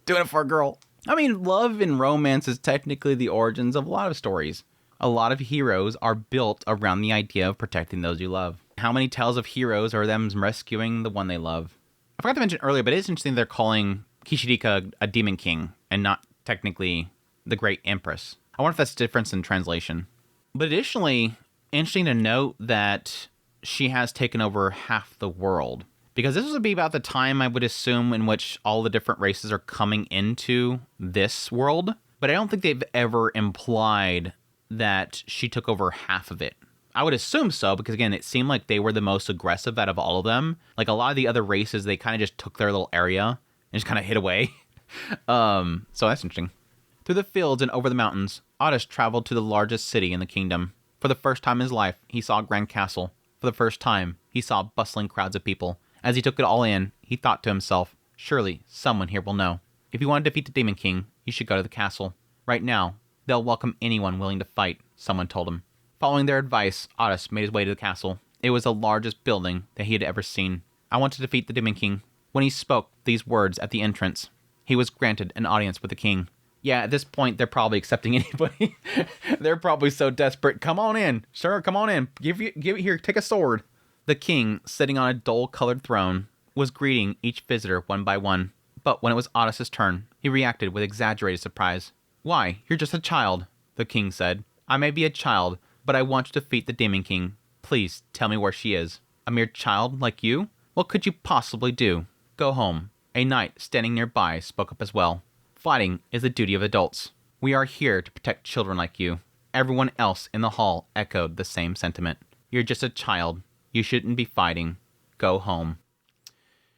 doing it for a girl. I mean, love and romance is technically the origins of a lot of stories. A lot of heroes are built around the idea of protecting those you love. How many tales of heroes are them rescuing the one they love? I forgot to mention earlier, but it's interesting they're calling Kishirika a Demon King and not technically the Great Empress. I wonder if that's a difference in translation. But additionally, interesting to note that she has taken over half the world. Because this would be about the time, I would assume, in which all the different races are coming into this world. But I don't think they've ever implied that she took over half of it. I would assume so, because again, it seemed like they were the most aggressive out of all of them. Like a lot of the other races, they kind of just took their little area and just kind of hid away. So that's interesting. Through the fields and over the mountains, Otis traveled to the largest city in the kingdom. For the first time in his life, he saw a grand castle. For the first time, he saw bustling crowds of people. As he took it all in, he thought to himself, surely someone here will know. If you want to defeat the Demon King, you should go to the castle. Right now, they'll welcome anyone willing to fight, someone told him. Following their advice, Otis made his way to the castle. It was the largest building that he had ever seen. I want to defeat the Demon King. When he spoke these words at the entrance, he was granted an audience with the king. Yeah, at this point, they're probably accepting anybody. They're probably so desperate. Come on in, sir, come on in. Give it here, take a sword. The king, sitting on a dull-colored throne, was greeting each visitor one by one. But when it was Otis's turn, he reacted with exaggerated surprise. Why, you're just a child, the king said. I may be a child, but I want to defeat the Demon King. Please tell me where she is. A mere child like you? What could you possibly do? Go home. A knight standing nearby spoke up as well. Fighting is the duty of adults. We are here to protect children like you. Everyone else in the hall echoed the same sentiment. You're just a child. You shouldn't be fighting. Go home.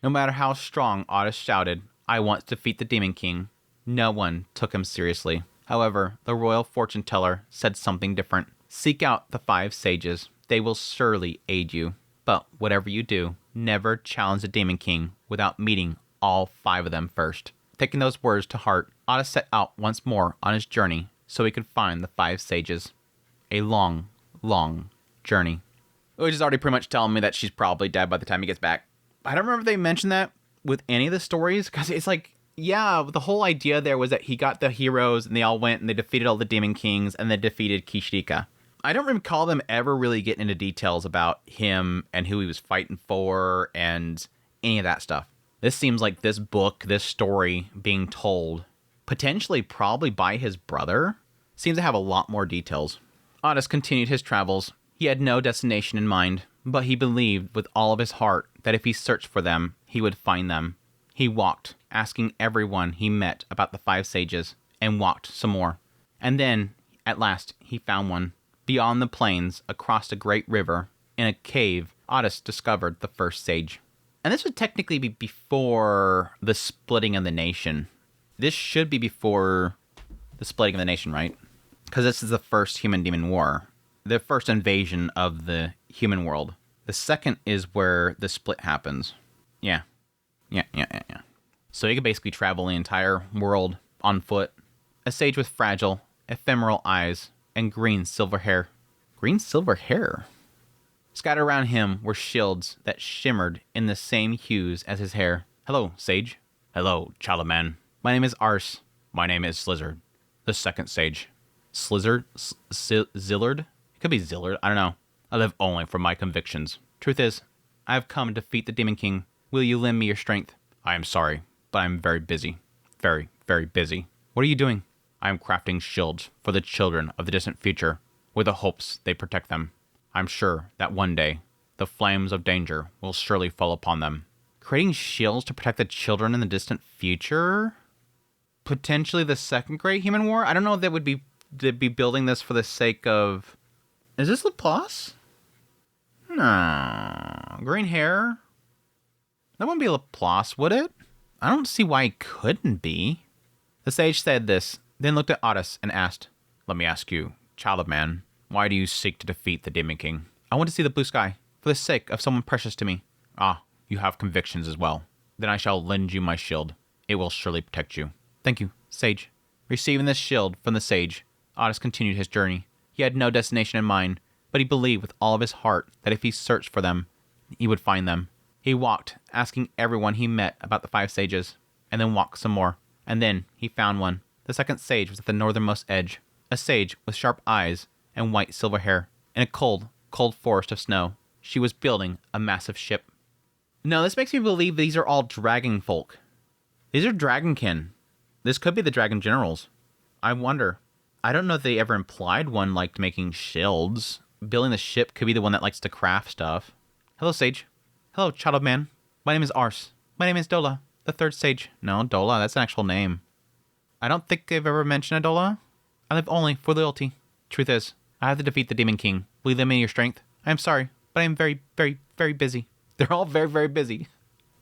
No matter how strong Otis shouted, I want to defeat the Demon King, no one took him seriously. However, the royal fortune teller said something different. Seek out the 5 sages. They will surely aid you. But whatever you do, never challenge the Demon King without meeting all 5 of them first. Taking those words to heart, Otis set out once more on his journey so he could find the 5 sages. A long, long journey. Which is already pretty much telling me that she's probably dead by the time he gets back. I don't remember if they mentioned that with any of the stories, because it's like, yeah, the whole idea there was that he got the heroes and they all went and they defeated all the Demon Kings and they defeated Kishirika. I don't recall them ever really getting into details about him and who he was fighting for and any of that stuff. This seems like this book, this story being told, potentially probably by his brother, seems to have a lot more details. Otis continued his travels. He had no destination in mind, but he believed with all of his heart that if he searched for them, he would find them. He walked, asking everyone he met about the 5 sages, and walked some more. And then, at last, he found one. Beyond the plains, across a great river, in a cave, Otis discovered the first sage. And this would technically be before the splitting of the nation. This should be before the splitting of the nation, right? Because this is the first human-demon war. The first invasion of the human world. The second is where the split happens. Yeah. So he could basically travel the entire world on foot. A sage with fragile, ephemeral eyes and green silver hair. Green silver hair? Scattered around him were shields that shimmered in the same hues as his hair. Hello, sage. Hello, child of man. My name is Ars. My name is Slizzard, the second sage. Slizzard? Zillard? It could be Zillard, I don't know. I live only for my convictions. Truth is, I have come to defeat the Demon King. Will you lend me your strength? I am sorry, but I am very busy. Very, very busy. What are you doing? I am crafting shields for the children of the distant future, with the hopes they protect them. I'm sure that one day, the flames of danger will surely fall upon them. Creating shields to protect the children in the distant future? Potentially the Second Great Human War? I don't know if they'd be building this for the sake of... Is this Laplace? No. Green hair? That wouldn't be Laplace, would it? I don't see why it couldn't be. The sage said this, then looked at Otis and asked, Let me ask you, child of man, why do you seek to defeat the Demon King? I want to see the blue sky, for the sake of someone precious to me. Ah, you have convictions as well. Then I shall lend you my shield. It will surely protect you. Thank you, sage. Receiving this shield from the sage, Otis continued his journey. He had no destination in mind, but he believed with all of his heart that if he searched for them, he would find them. He walked, asking everyone he met about the 5 sages, and then walked some more. And then he found one. The second sage was at the northernmost edge, a sage with sharp eyes and white silver hair. In a cold, cold forest of snow, she was building a massive ship. No, this makes me believe these are all dragon folk. These are dragonkin. This could be the dragon generals. I wonder. I don't know if they ever implied one liked making shields. Building the ship could be the one that likes to craft stuff. Hello, sage. Hello, child of man. My name is Ars. My name is Dola, the third sage. No, Dola, that's an actual name. I don't think they've ever mentioned a Dola. I live only for loyalty. Truth is, I have to defeat the Demon King. Will you lend me your strength? I am sorry, but I am very, very, very busy. They're all very, very busy.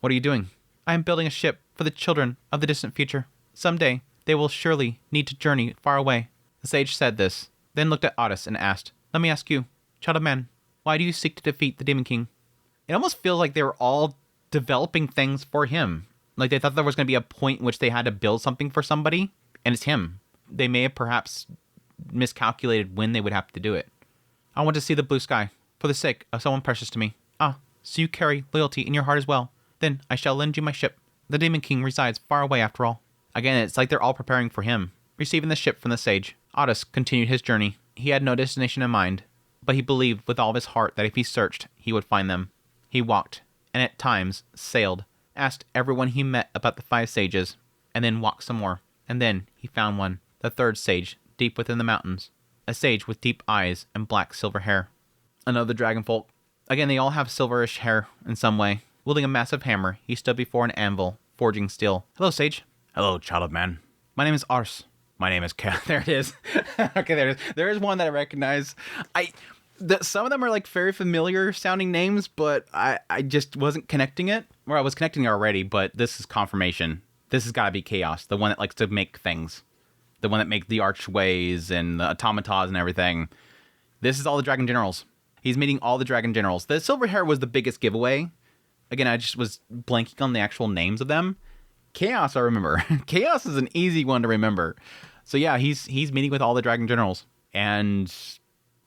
What are you doing? I am building a ship for the children of the distant future. Someday, they will surely need to journey far away. The sage said this, then looked at Otis and asked, let me ask you, child of man, why do you seek to defeat the Demon King? It almost feels like they were all developing things for him. Like they thought there was going to be a point in which they had to build something for somebody, and it's him. They may have perhaps miscalculated when they would have to do it. I want to see the blue sky, for the sake of someone precious to me. Ah, so you carry loyalty in your heart as well. Then I shall lend you my ship. The Demon King resides far away after all. Again, it's like they're all preparing for him. Receiving the ship from the sage, Otis continued his journey. He had no destination in mind, but he believed with all of his heart that if he searched, he would find them. He walked, and at times sailed, asked everyone he met about the 5 sages, and then walked some more. And then he found one, the 3rd sage, deep within the mountains. A sage with deep eyes and black silver hair. Another dragon folk. Again, they all have silverish hair in some way. Wielding a massive hammer, he stood before an anvil, forging steel. Hello, sage.
Hello, child of man.
My name is Ars.
My name is Kat.
There it is. Okay, there it is. There is one that I recognize. Some of them are like very familiar sounding names, but I just wasn't connecting it. Or I was connecting it already, but this is confirmation. This has got to be Chaos, the one that likes to make things. The one that makes the archways and the automatas and everything. This is all the Dragon Generals. He's meeting all the Dragon Generals. The silver hair was the biggest giveaway. Again, I just was blanking on the actual names of them. Chaos, I remember. Chaos is an easy one to remember. So yeah, he's meeting with all the Dragon Generals. And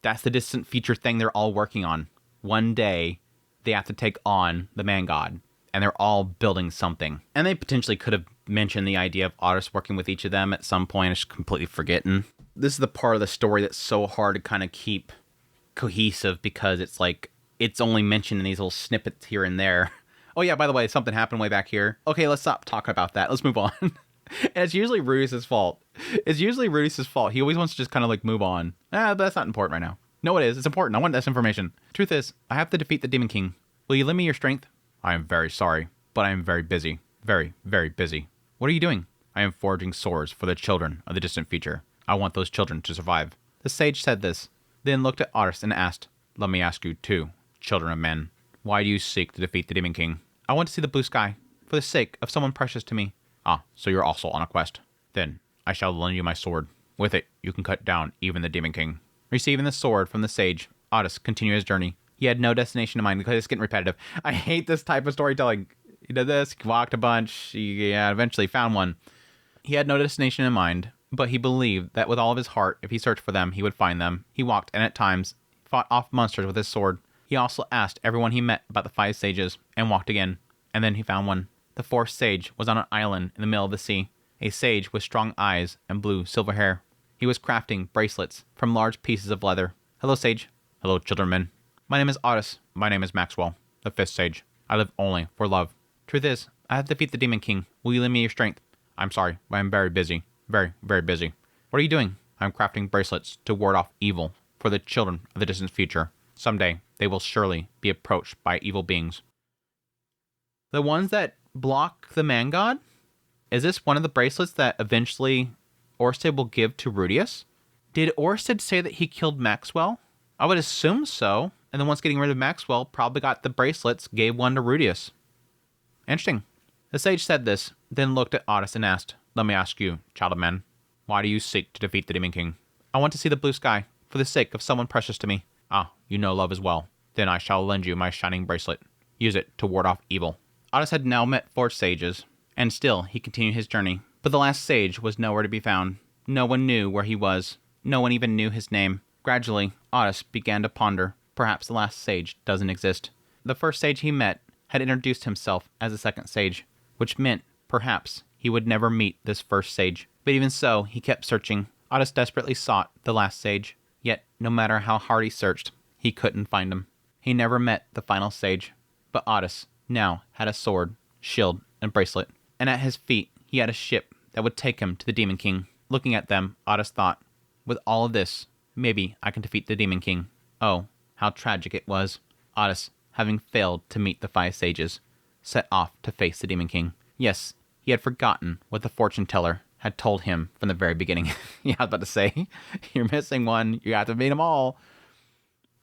that's the distant future thing they're all working on. One day, they have to take on the Man God. And they're all building something. And they potentially could have mentioned the idea of Otis working with each of them at some point. It's completely forgotten. This is the part of the story that's so hard to kind of keep cohesive because it's like, it's only mentioned in these little snippets here and there. Oh yeah, by the way, something happened way back here. Okay, let's stop talking about that. Let's move on. And it's usually Rudius' fault. He always wants to just kind of like move on. But that's not important right now. No, it is. It's important. I want this information. Truth is, I have to defeat the Demon King. Will you lend me your strength? I am very sorry, but I am very busy. Very, very busy. What are you doing? I am forging swords for the children of the distant future. I want those children to survive. The sage said this, then looked at Otis and asked, let me ask you too, children of men. Why do you seek to defeat the Demon King? I want to see the blue sky, for the sake of someone precious to me. Ah, so you're also on a quest. Then I shall lend you my sword. With it, you can cut down even the Demon King. Receiving the sword from the sage, Otis continued his journey. He had no destination in mind because it's getting repetitive. I hate this type of storytelling. He did this, he walked a bunch, he eventually found one. He had no destination in mind, but he believed that with all of his heart, if he searched for them, he would find them. He walked, and at times, fought off monsters with his sword. He also asked everyone he met about the 5 sages, and walked again. And then he found one. The 4th sage was on an island in the middle of the sea. A sage with strong eyes and blue silver hair. He was crafting bracelets from large pieces of leather. Hello, sage.
Hello, children men.
My name is Otis.
My name is Maxwell, the 5th sage. I live only for love.
Truth is, I have to defeat the Demon King. Will you lend me your strength?
I'm sorry, but I'm very busy. Very, very busy.
What are you doing?
I'm crafting bracelets to ward off evil for the children of the distant future. Someday, they will surely be approached by evil beings.
The ones that block the Man God? Is this one of the bracelets that eventually Orsted will give to Rudius? Did Orsted say that he killed Maxwell? I would assume so. And the ones getting rid of Maxwell probably got the bracelets, gave one to Rudius. Interesting. The sage said this, then looked at Otis and asked, let me ask you, child of men, why do you seek to defeat the Demon King? I want to see the blue sky, for the sake of someone precious to me.
Ah, you know love as well. Then I shall lend you my shining bracelet. Use it to ward off evil.
Otis had now met 4 sages, and still he continued his journey. But the last sage was nowhere to be found. No one knew where he was. No one even knew his name. Gradually, Otis began to ponder. Perhaps the last sage doesn't exist. The first sage he met had introduced himself as the 2nd sage, which meant, perhaps, he would never meet this first sage. But even so, he kept searching. Otis desperately sought the last sage. Yet, no matter how hard he searched, he couldn't find him. He never met the final sage. But Otis now had a sword, shield, and bracelet. And at his feet, he had a ship that would take him to the Demon King. Looking at them, Otis thought, with all of this, maybe I can defeat the Demon King. Oh, how tragic it was. Otis, having failed to meet the 5 sages, set off to face the Demon King. Yes, he had forgotten what the fortune teller had told him from the very beginning. Yeah, I was about to say, you're missing one. You have to meet them all.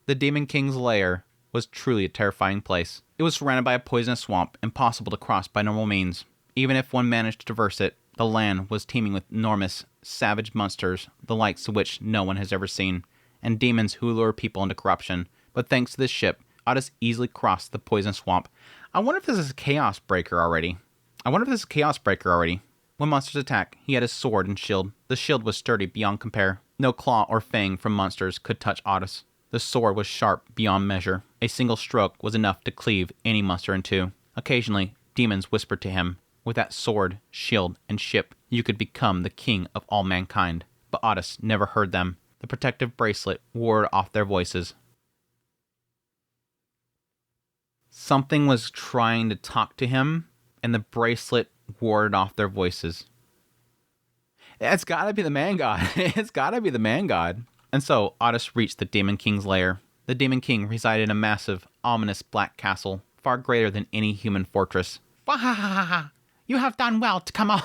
The Demon King's lair was truly a terrifying place. It was surrounded by a poisonous swamp, impossible to cross by normal means. Even if one managed to traverse it, the land was teeming with enormous, savage monsters, the likes of which no one has ever seen, and demons who lure people into corruption. But thanks to this ship, Otis easily crossed the poisonous swamp. I wonder if this is a Chaos Breaker already. When monsters attack, he had his sword and shield. The shield was sturdy beyond compare. No claw or fang from monsters could touch Otis. The sword was sharp beyond measure. A single stroke was enough to cleave any monster in two. Occasionally, demons whispered to him, with that sword, shield, and ship, you could become the king of all mankind. But Otis never heard them. The protective bracelet warded off their voices. Something was trying to talk to him, and the bracelet warded off their voices. It's gotta be the man god. It's gotta be the man god. And so, Otis reached the Demon King's lair. The Demon King resided in a massive, ominous black castle, far greater than any human fortress. Wahahaha! You have done well to come all...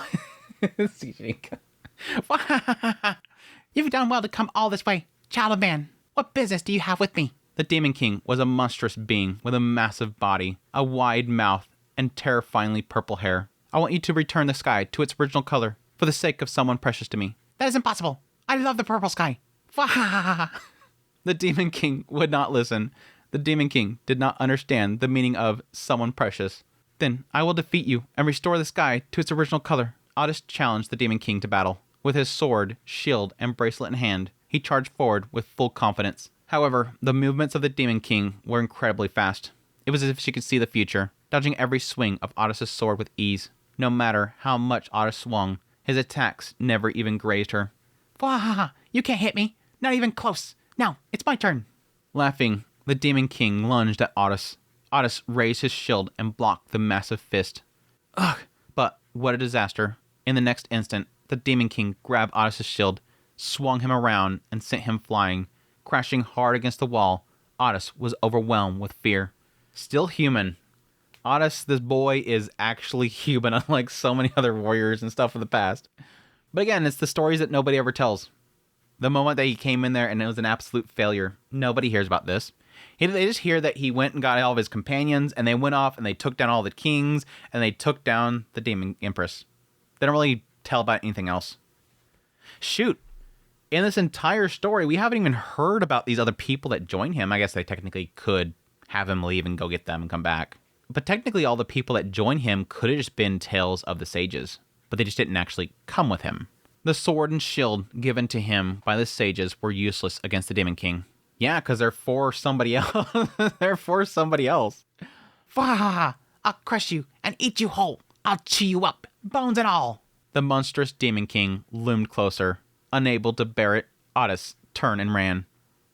You've done well to come all this way, child of man. What business do you have with me? The Demon King was a monstrous being with a massive body, a wide mouth, and terrifyingly purple hair. I want you to return the sky to its original color, for the sake of someone precious to me. That is impossible. I love the purple sky. The Demon King would not listen. The Demon King did not understand the meaning of someone precious. Then I will defeat you and restore the sky to its original color. Otis challenged the Demon King to battle. With his sword, shield, and bracelet in hand, he charged forward with full confidence. However, the movements of the Demon King were incredibly fast. It was as if she could see the future, dodging every swing of Otis's sword with ease. No matter how much Otis swung, his attacks never even grazed her. You can't hit me. Not even close. Now, it's my turn. Laughing, the Demon King lunged at Otis. Otis raised his shield and blocked the massive fist. Ugh! But what a disaster. In the next instant, the Demon King grabbed Otis's shield, swung him around, and sent him flying. Crashing hard against the wall, Otis was overwhelmed with fear. Still human. Otis, this boy, is actually human, unlike so many other warriors and stuff of the past. But again, it's the stories that nobody ever tells. The moment that he came in there and it was an absolute failure, nobody hears about this. They just hear that he went and got all of his companions, and they went off and they took down all the kings, and they took down the Demon Empress. They don't really tell about anything else. Shoot. In this entire story, we haven't even heard about these other people that join him. I guess they technically could have him leave and go get them and come back. But technically, all the people that join him could have just been tales of the sages, but they just didn't actually come with him. The sword and shield given to him by the sages were useless against the Demon King. Yeah, because they're for somebody else. They're for somebody else. I'll crush you and eat you whole. I'll chew you up, bones and all. The monstrous Demon King loomed closer. Unable to bear it, Otis turned and ran.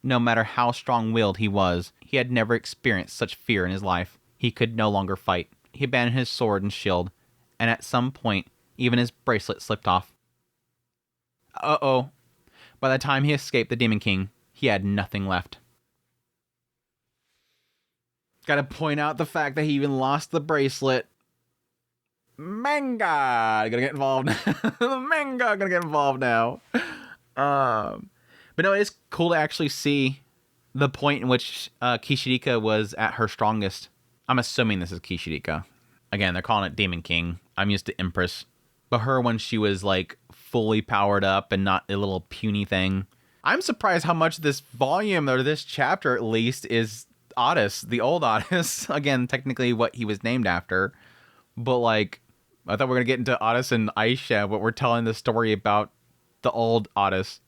No matter how strong-willed he was, he had never experienced such fear in his life. He could no longer fight. He abandoned his sword and shield, and at some point, even his bracelet slipped off. Uh-oh. By the time he escaped the Demon King, he had nothing left. Gotta point out the fact that he even lost the bracelet. Manga gonna get involved. Manga gonna get involved now. But no, it's cool to actually see the point in which Kishirika was at her strongest. I'm assuming this is Kishirika. Again, they're calling it Demon King. I'm used to Empress. But her when she was like fully powered up and not a little puny thing. I'm surprised how much this volume, or this chapter at least, is Otis, the old Otis. Again, technically what he was named after. But like, I thought we were going to get into Otis and Aisha, but we're telling the story about the old Otis.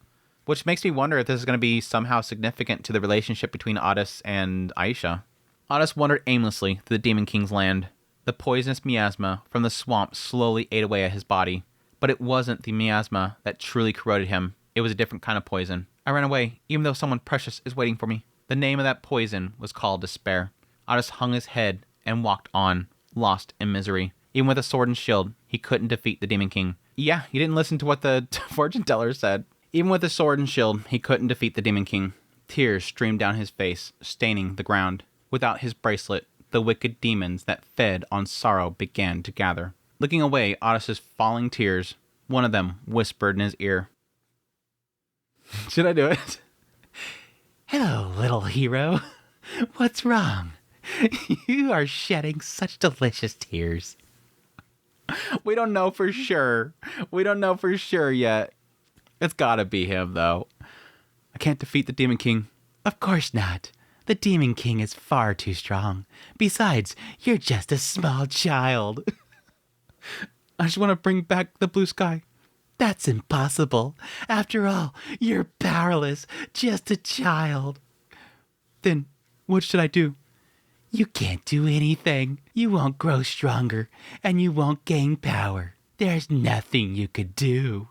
Which makes me wonder if this is going to be somehow significant to the relationship between Otis and Aisha. Otis wandered aimlessly through the Demon King's land. The poisonous miasma from the swamp slowly ate away at his body. But it wasn't the miasma that truly corroded him. It was a different kind of poison. I ran away, even though someone precious is waiting for me. The name of that poison was called despair. Otis hung his head and walked on, lost in misery. Even with a sword and shield, he couldn't defeat the Demon King. Yeah, he didn't listen to what the fortune teller said. Even with a sword and shield, he couldn't defeat the Demon King. Tears streamed down his face, staining the ground. Without his bracelet, the wicked demons that fed on sorrow began to gather. Looking away Otis's falling tears, one of them whispered in his ear. Should I do it? Hello, little hero. What's wrong? You are shedding such delicious tears.
We don't know for sure. We don't know for sure yet. It's gotta be him, though. I can't defeat the Demon King.
Of course not. The Demon King is far too strong. Besides, you're just a small child.
I just want to bring back the blue sky.
That's impossible. After all, you're powerless, just a child.
Then, what should I do?
You can't do anything. You won't grow stronger, and you won't gain power. There's nothing you could do.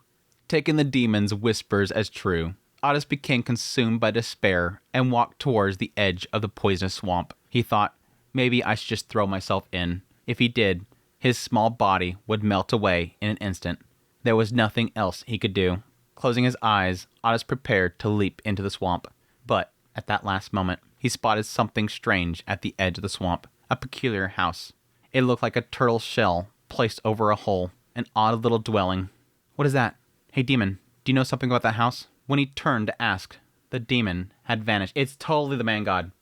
Taking the demon's whispers as true, Otis became consumed by despair and walked towards the edge of the poisonous swamp. He thought, maybe I should just throw myself in. If he did, his small body would melt away in an instant. There was nothing else he could do. Closing his eyes, Otis prepared to leap into the swamp. But at that last moment, he spotted something strange at the edge of the swamp. A peculiar house. It looked like a turtle shell placed over a hole. An odd little dwelling. What is that? Hey, demon, do you know something about that house? When he turned to ask, the demon had vanished. It's totally the man god.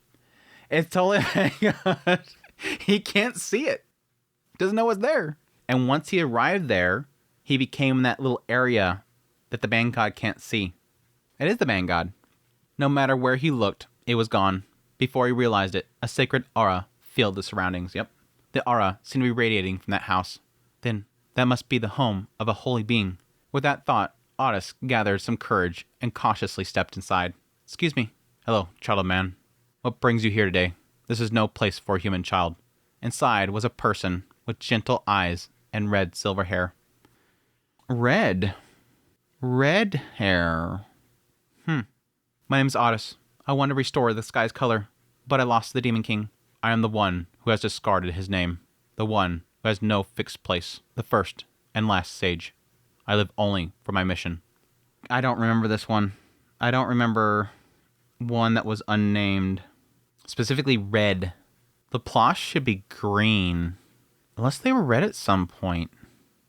It's totally the man god. He can't see it. Doesn't know what's there. And once he arrived there, he became that little area that the man god can't see. It is the man god. No matter where he looked, it was gone. Before he realized it, a sacred aura filled the surroundings. Yep. The aura seemed to be radiating from that house. Then, that must be the home of a holy being. With that thought, Otis gathered some courage and cautiously stepped inside. Excuse me. Hello, child of man. What brings you here today? This is no place for a human child. Inside was a person with gentle eyes and red silver hair. Red hair. My name is Otis. I want to restore the sky's color, but I lost the Demon King. I am the one who has discarded his name, the one who has no fixed place, the first and last sage. I live only for my mission. I don't remember this one. I don't remember one that was unnamed. Specifically red. The plosh should be green, unless they were red at some point.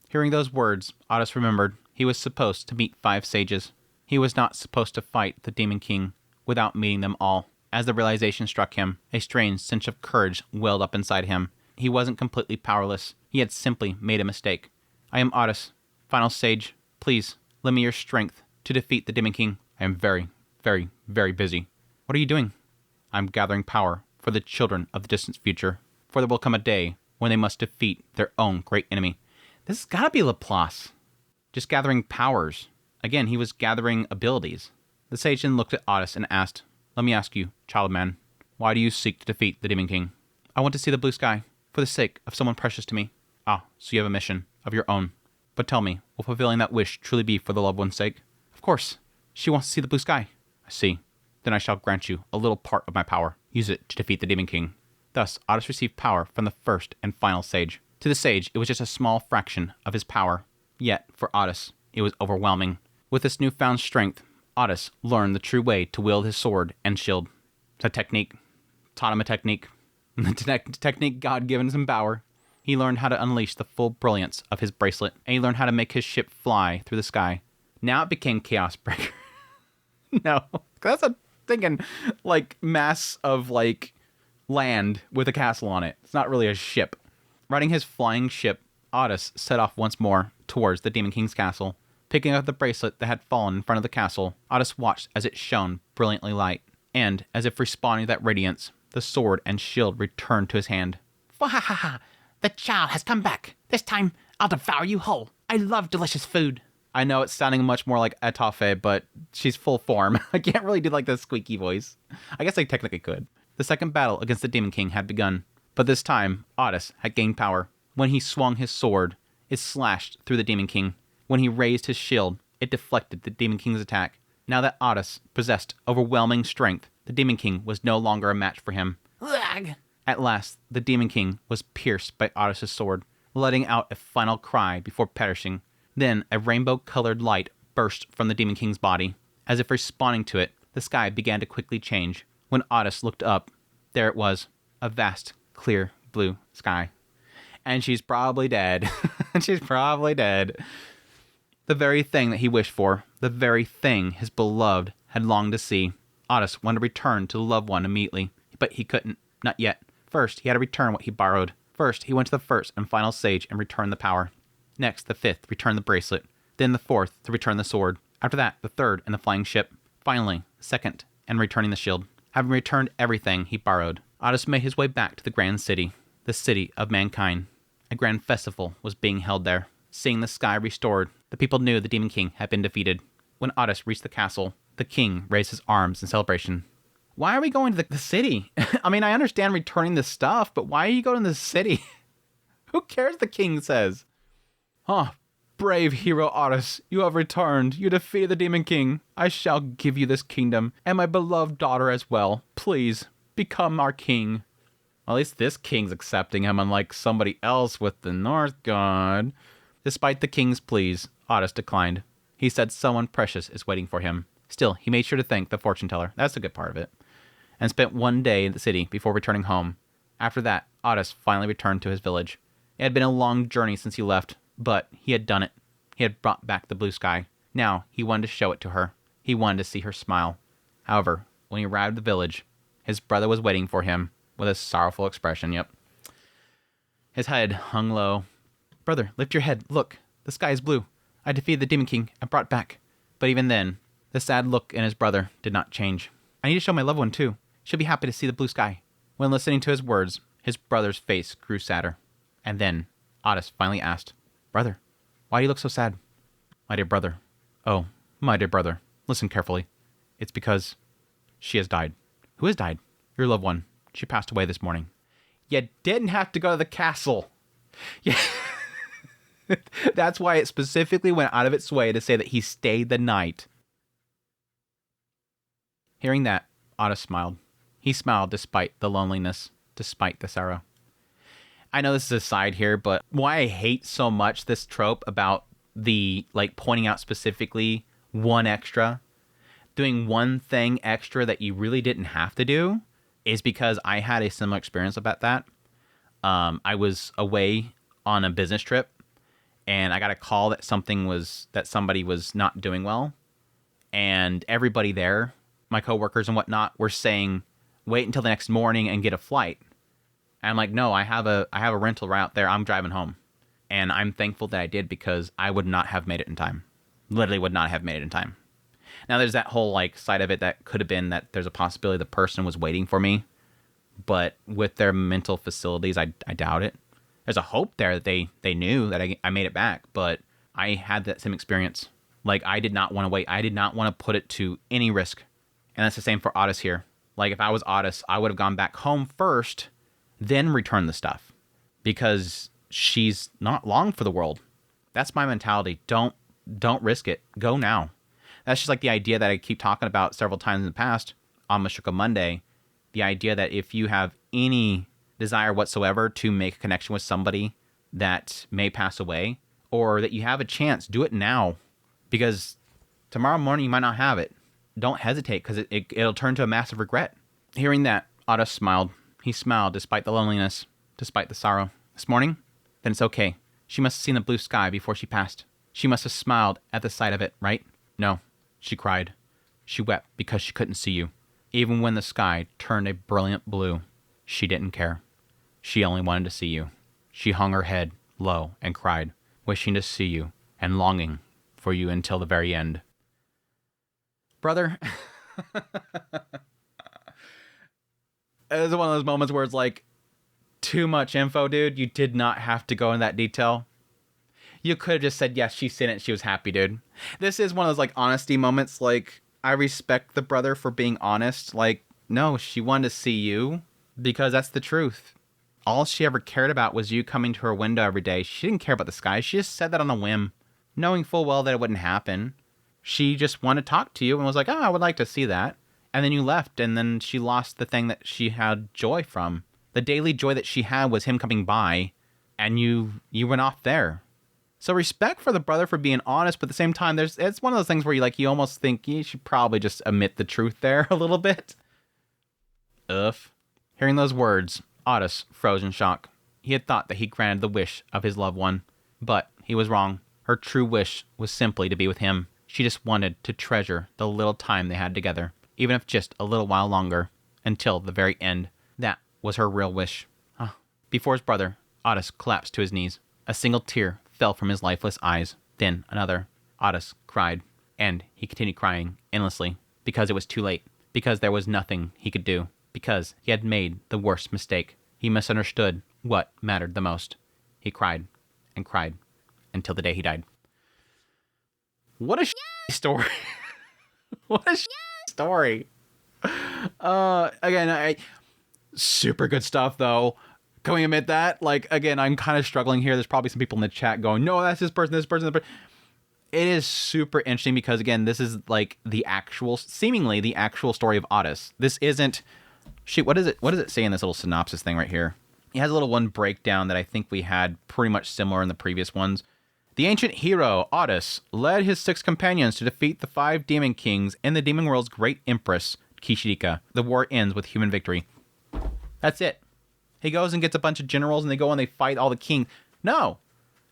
Hearing those words, Otis remembered he was supposed to meet 5 sages. He was not supposed to fight the Demon King without meeting them all. As the realization struck him, a strange sense of courage welled up inside him. He wasn't completely powerless. He had simply made a mistake. I am Otis, final sage. Please, lend me your strength to defeat the Demon King. I am very, very, very busy. What are you doing? I'm gathering power for the children of the distant future. For there will come a day when they must defeat their own great enemy. This has got to be Laplace. Just gathering powers. Again, he was gathering abilities. The sage then looked at Otis and asked, Let me ask you, child man, why do you seek to defeat the Demon King? I want to see the blue sky, for the sake of someone precious to me. Ah, so you have a mission of your own. But tell me, will fulfilling that wish truly be for the loved one's sake? Of course. She wants to see the blue sky. I see. Then I shall grant you a little part of my power. Use it to defeat the Demon King. Thus, Otis received power from the first and final sage. To the sage, it was just a small fraction of his power. Yet, for Otis, it was overwhelming. With this newfound strength, Otis learned the true way to wield his sword and shield. It's a technique. Taught him a technique. The technique God given him power. He learned how to unleash the full brilliance of his bracelet, and he learned how to make his ship fly through the sky. Now it became Chaos Breaker. No, that's a thinking like mass of like land with a castle on it. It's not really a ship. Riding his flying ship, Otis set off once more towards the Demon King's castle. Picking up the bracelet that had fallen in front of the castle, Otis watched as it shone brilliantly light, and, as if responding to that radiance, the sword and shield returned to his hand.
Wahahaha! The child has come back. This time, I'll devour you whole. I love delicious food.
I know it's sounding much more like Etoffe, but she's full form. I can't really do like the squeaky voice. I guess I technically could. The second battle against the Demon King had begun, but this time, Otis had gained power. When he swung his sword, it slashed through the Demon King. When he raised his shield, it deflected the Demon King's attack. Now that Otis possessed overwhelming strength, the Demon King was no longer a match for him.
Ugh.
At last, the Demon King was pierced by Otis' sword, letting out a final cry before perishing. Then a rainbow-colored light burst from the Demon King's body. As if responding to it, the sky began to quickly change. When Otis looked up, there it was, a vast, clear blue sky. And she's probably dead. She's probably dead. The very thing that he wished for, the very thing his beloved had longed to see.
Otis wanted to return to the loved one immediately, but he couldn't. Not yet. First, he had to return what he borrowed. First, he went to the first and final sage and returned the power. Next, the fifth, returned the bracelet. Then the fourth, to return the sword. After that, the third and the flying ship. Finally, the second, and returning the shield. Having returned everything he borrowed, Otis made his way back to the grand city, the city of mankind. A grand festival was being held there. Seeing the sky restored, the people knew the Demon King had been defeated. When Otis reached the castle, the king raised his arms in celebration. Why are we going to the city? I mean, I understand returning the stuff, but why are you going to the city? Who cares, the king says. Huh. Brave hero Otis, you have returned. You defeated the Demon King. I shall give you this kingdom, and my beloved daughter as well. Please, become our king. Well, at least this king's accepting him, unlike somebody else with the North God. Despite the king's pleas, Otis declined. He said someone precious is waiting for him. Still, he made sure to thank the fortune teller. That's a good part of it. And spent one day in the city before returning home. After that, Otis finally returned to his village. It had been a long journey since he left, but he had done it. He had brought back the blue sky. Now, he wanted to show it to her. He wanted to see her smile. However, when he arrived at the village, his brother was waiting for him with a sorrowful expression, His head hung low. Brother, lift your head. Look, the sky is blue. I defeated the Demon King and brought back. But even then, the sad look in his brother did not change. I need to show my loved one, too. She'll be happy to see the blue sky. When listening to his words, his brother's face grew sadder. And then, Otis finally asked, Brother, why do you look so sad? My dear brother. Oh, my dear brother. Listen carefully. It's because she has died. Who has died? Your loved one. She passed away this morning. You didn't have to go to the castle. Yeah. That's why it specifically went out of its way to say that he stayed the night. Hearing that, Otis smiled. He smiled despite the loneliness, despite the sorrow. I know this is a side here, but why I hate so much this trope about the, pointing out specifically one extra, doing one thing extra that you really didn't have to do, is because I had a similar experience about that. I was away on a business trip, and I got a call that somebody was not doing well, and everybody there, my coworkers and whatnot, were saying, wait until the next morning and get a flight. And I'm like, no, I have a rental route there. I'm driving home. And I'm thankful that I did, because I would not have made it in time. Literally would not have made it in time. Now, there's that whole side of it that could have been that there's a possibility the person was waiting for me. But with their mental facilities, I doubt it. There's a hope there that they knew that I made it back. But I had that same experience. I did not want to wait. I did not want to put it to any risk. And that's the same for Otis here. If I was Otis, I would have gone back home first, then returned the stuff. Because she's not long for the world. That's my mentality. Don't risk it. Go now. That's just the idea that I keep talking about several times in the past on Mushoku Monday. The idea that if you have any desire whatsoever to make a connection with somebody that may pass away, or that you have a chance, do it now. Because tomorrow morning you might not have it. Don't hesitate, because it'll turn to a massive regret. Hearing that, Otis smiled. He smiled despite the loneliness, despite the sorrow. This morning? Then it's okay. She must have seen the blue sky before she passed. She must have smiled at the sight of it, right? No, she cried. She wept because she couldn't see you. Even when the sky turned a brilliant blue, she didn't care. She only wanted to see you. She hung her head low and cried, wishing to see you and longing for you until the very end. Brother, it's one of those moments where it's too much info, dude. You did not have to go in that detail. You could have just said, yes, she's seen it. She was happy, dude. This is one of those honesty moments. I respect the brother for being honest. No, she wanted to see you because that's the truth. All she ever cared about was you coming to her window every day. She didn't care about the sky. She just said that on a whim, knowing full well that it wouldn't happen. She just wanted to talk to you and was like, oh, I would like to see that. And then you left, and then she lost the thing that she had joy from. The daily joy that she had was him coming by, and you went off there. So respect for the brother for being honest, but at the same time, it's one of those things where you almost think you should probably just admit the truth there a little bit. Hearing those words, Otis froze in shock. He had thought that he granted the wish of his loved one, but he was wrong. Her true wish was simply to be with him. She just wanted to treasure the little time they had together. even if just a little while longer, until the very end. That was her real wish. Before his brother, Otis collapsed to his knees. A single tear fell from his lifeless eyes. Then another. Otis cried, and he continued crying endlessly, because it was too late, because there was nothing he could do, because he had made the worst mistake. He misunderstood what mattered the most. He cried and cried until the day he died. What a story. What a story. Again, super good stuff, though. Can we admit that? Like, again, I'm kind of struggling here. There's probably some people in the chat going, no, that's this person, this person, this person. It is super interesting because, again, this is like seemingly the actual story of Otis. This isn't, what does it say in this little synopsis thing right here? It has a little one breakdown that I think we had pretty much similar in the previous ones. The ancient hero, Otis, led his 6 companions to defeat the 5 demon kings and the demon world's great empress, Kishirika. The war ends with human victory. That's it. He goes and gets a bunch of generals and they go and they fight all the king. No.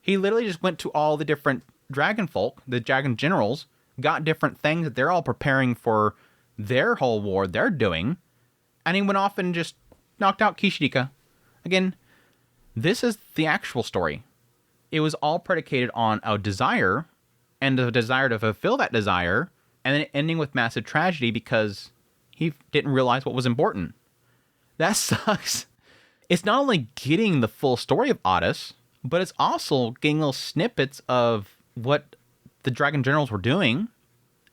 He literally just went to all the different dragon folk, the dragon generals, got different things that they're all preparing for their whole war they're doing, and he went off and just knocked out Kishirika. Again, this is the actual story. It was all predicated on a desire, and a desire to fulfill that desire, and then ending with massive tragedy because he didn't realize what was important. That sucks. It's not only getting the full story of Otis, but it's also getting little snippets of what the Dragon Generals were doing.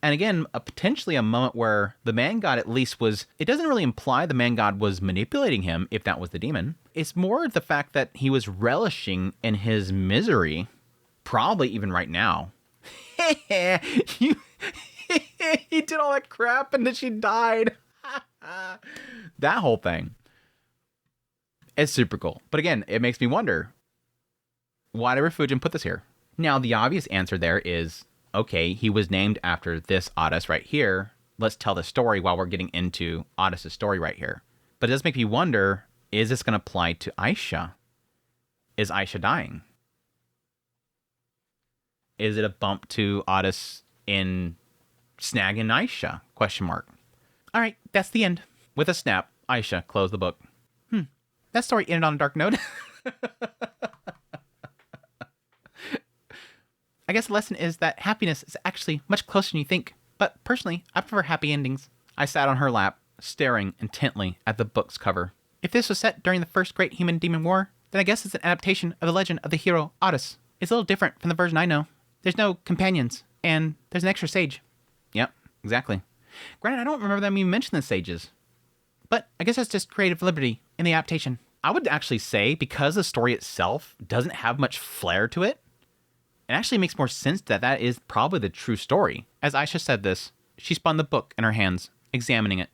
And again, potentially a moment where the man god at least was... It doesn't really imply the man god was manipulating him, if that was the demon. It's more the fact that he was relishing in his misery. Probably even right now. He did all that crap and then she died. That whole thing. It's super cool. But again, it makes me wonder, why did Refugien put this here? Now, the obvious answer there is, okay, he was named after this Otis right here. Let's tell the story while we're getting into Otis' story right here. But it does make me wonder, is this going to apply to Aisha? Is Aisha dying? Is it a bump to Otis in snagging Aisha? Question mark. All right, that's the end. With a snap, Aisha closed the book. That story ended on a dark note. I guess the lesson is that happiness is actually much closer than you think. But personally, I prefer happy endings. I sat on her lap, staring intently at the book's cover. If this was set during the first Great Human-Demon War, then I guess it's an adaptation of the legend of the hero Otis. It's a little different from the version I know. There's no companions, and there's an extra sage. Yep, exactly. Granted, I don't remember them even mention the sages. But I guess that's just creative liberty in the adaptation. I would actually say, because the story itself doesn't have much flair to it, it actually makes more sense that that is probably the true story. As Aisha said this, she spun the book in her hands, examining it.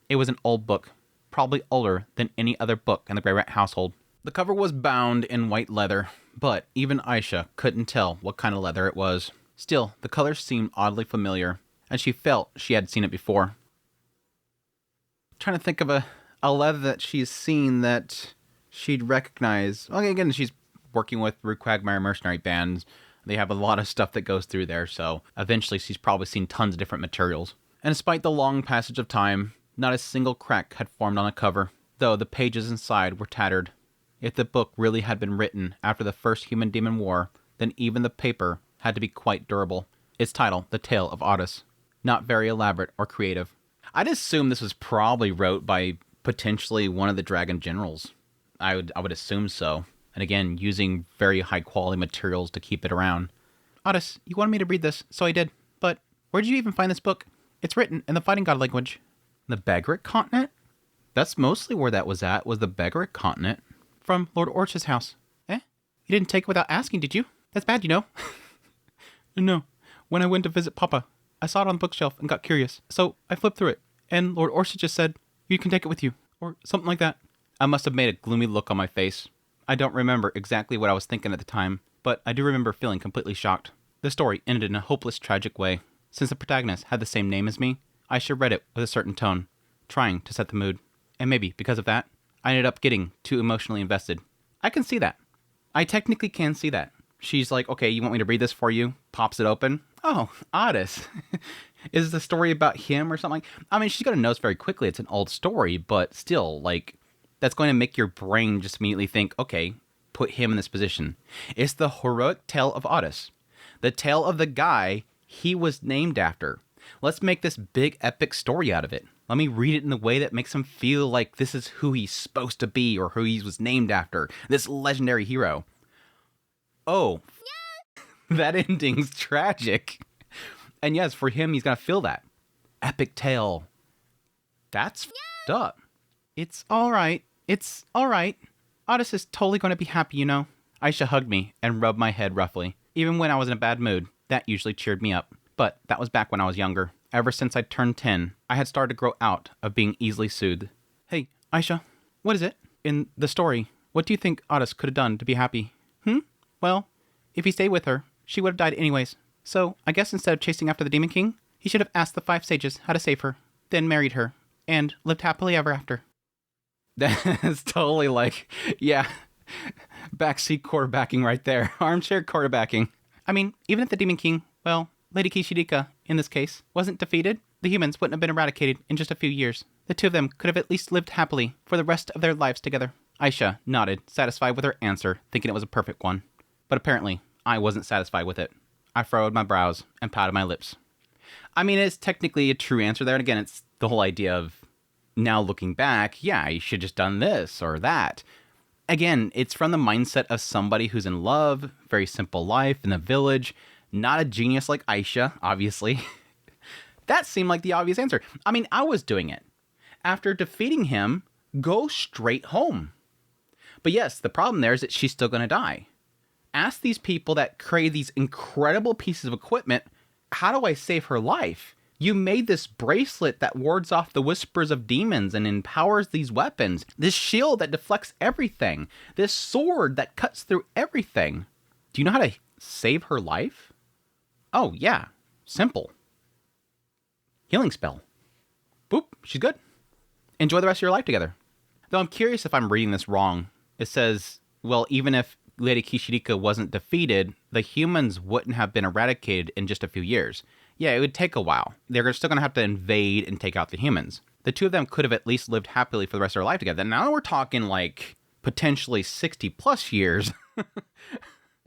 It was an old book, probably older than any other book in the Grey Rat household. The cover was bound in white leather, but even Aisha couldn't tell what kind of leather it was. Still, the colors seemed oddly familiar, and she felt she had seen it before. Trying to think of a leather that she's seen that she'd recognize. Okay, again, she's working with Rue Quagmire mercenary bands. They have a lot of stuff that goes through there, so eventually she's probably seen tons of different materials. And despite the long passage of time, not a single crack had formed on the cover, though the pages inside were tattered. If the book really had been written after the first Human-Demon War, then even the paper had to be quite durable. Its title, The Tale of Otis. Not very elaborate or creative. I'd assume this was probably wrote by potentially one of the Dragon Generals. I would assume so. And again, using very high quality materials to keep it around. Otis, you wanted me to read this, so I did. But where did you even find this book? It's written in the Fighting God language. The Begaric continent? That's mostly where that was at, was the Begaric continent. From Lord Orch's house. Eh? You didn't take it without asking, did you? That's bad, you know. No. When I went to visit Papa, I saw it on the bookshelf and got curious. So I flipped through it. And Lord Orch just said, you can take it with you. Or something like that. I must have made a gloomy look on my face. I don't remember exactly what I was thinking at the time, but I do remember feeling completely shocked. The story ended in a hopeless, tragic way. Since the protagonist had the same name as me, Aisha read it with a certain tone, trying to set the mood. And maybe, because of that, I ended up getting too emotionally invested. I can see that. I technically can see that. She's like, okay, you want me to read this for you? Pops it open,
Oh, Otis. Is the story about him or something? I mean, she's going to notice very quickly it's an old story, but still, like, that's going to make your brain just immediately think, okay, put him in this position. It's the heroic tale of Otis. The tale of the guy he was named after. Let's make this big epic story out of it. Let me read it in the way that makes him feel like this is who he's supposed to be or who he was named after. This legendary hero. Oh, that ending's tragic. And yes, for him, he's going to feel that. Epic tale. That's f***ed up. It's all right. It's all right. Otis is totally going to be happy, you know. Aisha hugged me and rubbed my head roughly. Even when I was in a bad mood, that usually cheered me up. But that was back when I was younger. Ever since I turned 10, I had started to grow out of being easily soothed. Hey, Aisha, what is it? In the story, what do you think Otis could have done to be happy? Well, if he stayed with her, she would have died anyways. So, I guess instead of chasing after the Demon King, he should have asked the 5 sages how to save her, then married her, and lived happily ever after. That's totally like, yeah, backseat quarterbacking right there. Armchair quarterbacking. I mean, even if the Demon King, well, Lady Kishirika, in this case, wasn't defeated, the humans wouldn't have been eradicated in just a few years. The two of them could have at least lived happily for the rest of their lives together. Aisha nodded, satisfied with her answer, thinking it was a perfect one. But apparently, I wasn't satisfied with it. I furrowed my brows and pouted my lips. I mean, it's technically a true answer there. And again, it's the whole idea of now looking back, yeah, you should have just done this or that. Again, it's from the mindset of somebody who's in love, very simple life in the village, not a genius like Aisha, obviously. That seemed like the obvious answer. I mean, I was doing it. After defeating him, go straight home. But yes, the problem there is that she's still going to die. Ask these people that create these incredible pieces of equipment, how do I save her life? You made this bracelet that wards off the whispers of demons and empowers these weapons. This shield that deflects everything. This sword that cuts through everything. Do you know how to save her life? Oh, yeah. Simple. Healing spell. Boop, she's good. Enjoy the rest of your life together. Though I'm curious if I'm reading this wrong. It says, well, even if Lady Kishirika wasn't defeated, the humans wouldn't have been eradicated in just a few years. Yeah, it would take a while. They're still going to have to invade and take out the humans. The two of them could have at least lived happily for the rest of their life together. Now we're talking like potentially 60 plus years.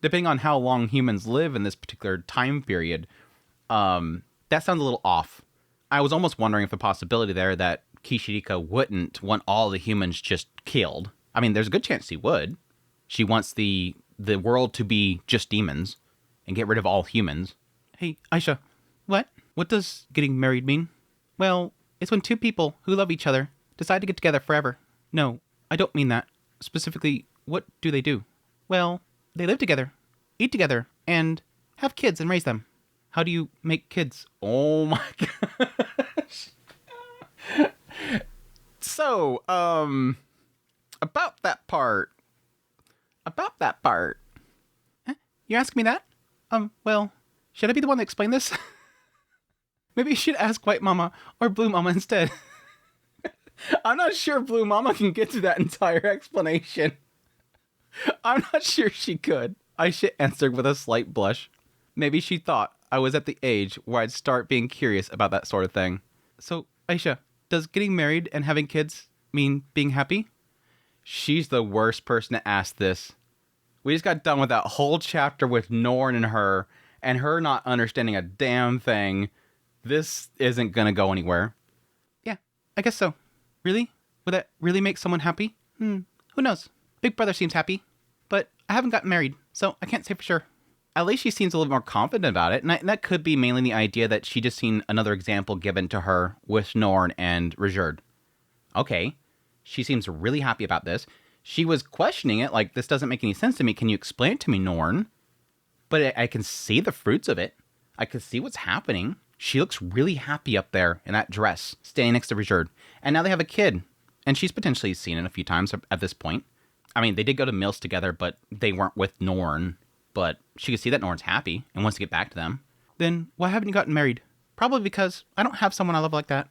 Depending on how long humans live in this particular time period. That sounds a little off. I was almost wondering if a possibility there that Kishirika wouldn't want all the humans just killed. I mean, there's a good chance she would. She wants the world to be just demons and get rid of all humans. Hey, Aisha, what? What does getting married mean? Well, it's when two people who love each other decide to get together forever. No, I don't mean that. Specifically, what do they do? Well, they live together, eat together, and have kids and raise them. How do you make kids? Oh my gosh. So, about that part. Huh? You're asking me that? Well, should I be the one to explain this? Maybe you should ask White Mama or Blue Mama instead. I'm not sure Blue Mama can get to that entire explanation. I'm not sure she could. Aisha answered with a slight blush. Maybe she thought I was at the age where I'd start being curious about that sort of thing. So, Aisha, does getting married and having kids mean being happy? She's the worst person to ask this. We just got done with that whole chapter with Norn and her not understanding a damn thing. This isn't gonna go anywhere. Yeah, I guess so. Really? Would that really make someone happy? Who knows? Big Brother seems happy. But I haven't gotten married, so I can't say for sure. At least she seems a little more confident about it, and that could be mainly the idea that she just seen another example given to her with Norn and Rajerd. Okay, she seems really happy about this. She was questioning it, like, this doesn't make any sense to me. Can you explain it to me, Norn? But I can see the fruits of it. I can see what's happening. She looks really happy up there in that dress, standing next to Rajerd. And now they have a kid, and she's potentially seen it a few times at this point. I mean, they did go to Mills together, but they weren't with Norn. But she could see that Norn's happy and wants to get back to them. Then why haven't you gotten married? Probably because I don't have someone I love like that.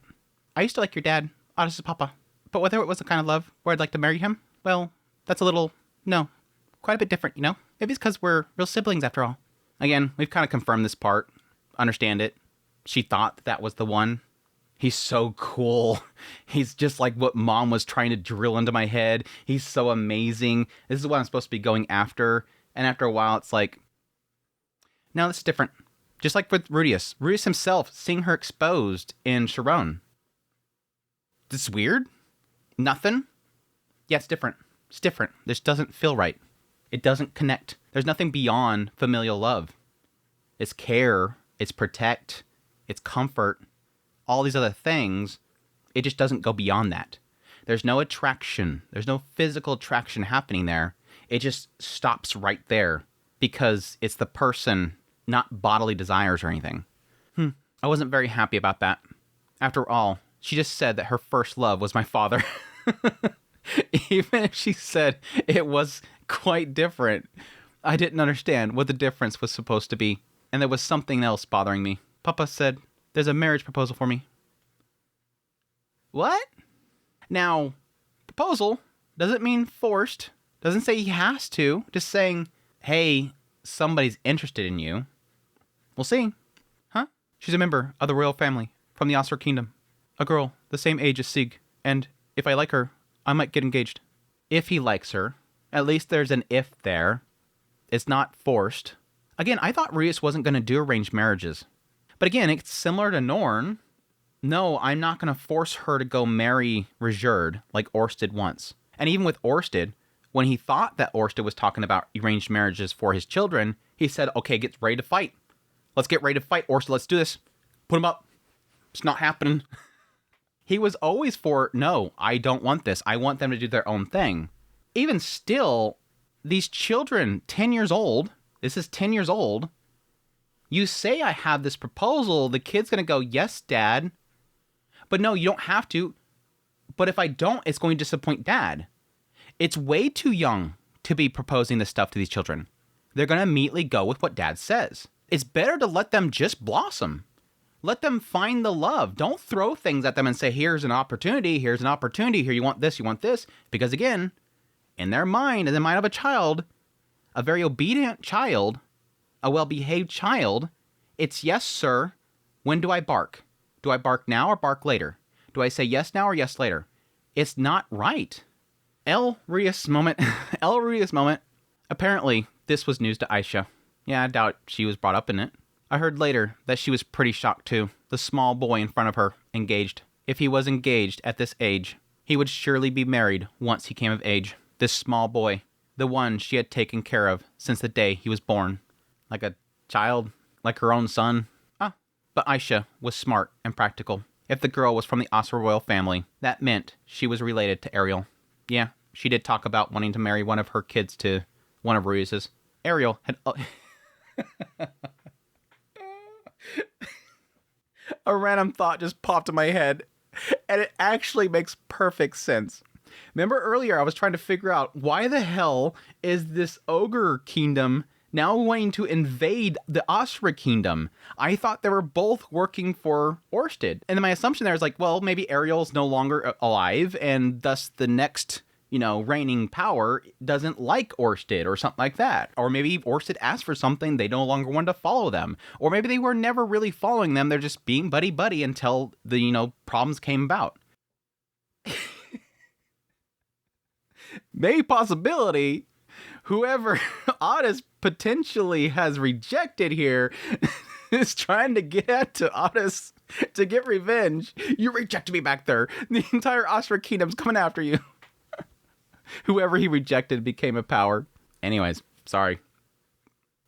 I used to like your dad, Otis' papa. But whether it was the kind of love where I'd like to marry him, well, that's quite a bit different, you know? Maybe it's because we're real siblings after all. Again, we've kind of confirmed this part.
understand it. She thought that was the one. He's so cool. He's just like what mom was trying to drill into my head. He's so amazing. This is what I'm supposed to be going after. And after a while, it's like, no, this is different. Just like with Rudius. Rudius himself, seeing her exposed in Sharon. This is weird? Nothing? Yeah, it's different. It's different. This doesn't feel right. It doesn't connect. There's nothing beyond familial love. It's care. It's protect. It's comfort. All these other things, it just doesn't go beyond that. There's no attraction. There's no physical attraction happening there. It just stops right there because it's the person, not bodily desires or anything. I wasn't very happy about that. After all, she just said that her first love was my father. Even if she said it was quite different, I didn't understand what the difference was supposed to be. And there was something else bothering me. Papa said, there's a marriage proposal for me. What? Now, proposal doesn't mean forced. Doesn't say he has to. Just saying, hey, somebody's interested in you. We'll see. Huh? She's a member of the royal family from the Asura Kingdom. A girl the same age as Sig. And if I like her, I might get engaged. If he likes her. At least there's an if there. It's not forced. Again, I thought Rias wasn't going to do arranged marriages. But again, it's similar to Norn. No, I'm not going to force her to go marry Rejerd like Orsted once. And even with Orsted, when he thought that Orsted was talking about arranged marriages for his children, he said, okay, get ready to fight. Let's get ready to fight, Orsted. Let's do this. Put him up. It's not happening. He was always for, no, I don't want this. I want them to do their own thing. Even still, these children, 10 years old, this is 10 years old, you say I have this proposal, the kid's going to go, yes, Dad. But no, you don't have to. But if I don't, it's going to disappoint Dad. It's way too young to be proposing this stuff to these children. They're going to immediately go with what Dad says. It's better to let them just blossom. Let them find the love. Don't throw things at them and say, here's an opportunity, here you want this, you want this. Because again, in their mind, in the mind of a child, a very obedient child, a well-behaved child, it's yes, sir. When do I bark? Do I bark now or bark later? Do I say yes now or yes later? It's not right. El Rias moment. El Rias moment. Apparently, this was news to Aisha. Yeah, I doubt she was brought up in it. I heard later that she was pretty shocked too. The small boy in front of her, engaged. If he was engaged at this age, he would surely be married once he came of age. This small boy, the one she had taken care of since the day he was born. Like a child, like her own son. But Aisha was smart and practical. If the girl was from the Asura royal family, that meant she was related to Ariel. Yeah, she did talk about wanting to marry one of her kids to one of Ruius's. Ariel had... A random thought just popped in my head, and it actually makes perfect sense. Remember earlier I was trying to figure out why the hell is this ogre kingdom now wanting to invade the Asura kingdom? I thought they were both working for Orsted. And then my assumption there is like, well, maybe Ariel's no longer alive, and thus the next, reigning power doesn't like Orsted or something like that. Or maybe Orsted asked for something, they no longer wanted to follow them. Or maybe they were never really following them, they're just being buddy-buddy until the, problems came about. Maybe possibility, whoever Otis potentially has rejected here is trying to get at to Otis to get revenge. You rejected me back there. The entire Asura kingdom's coming after you. Whoever he rejected became a power. Anyways, sorry.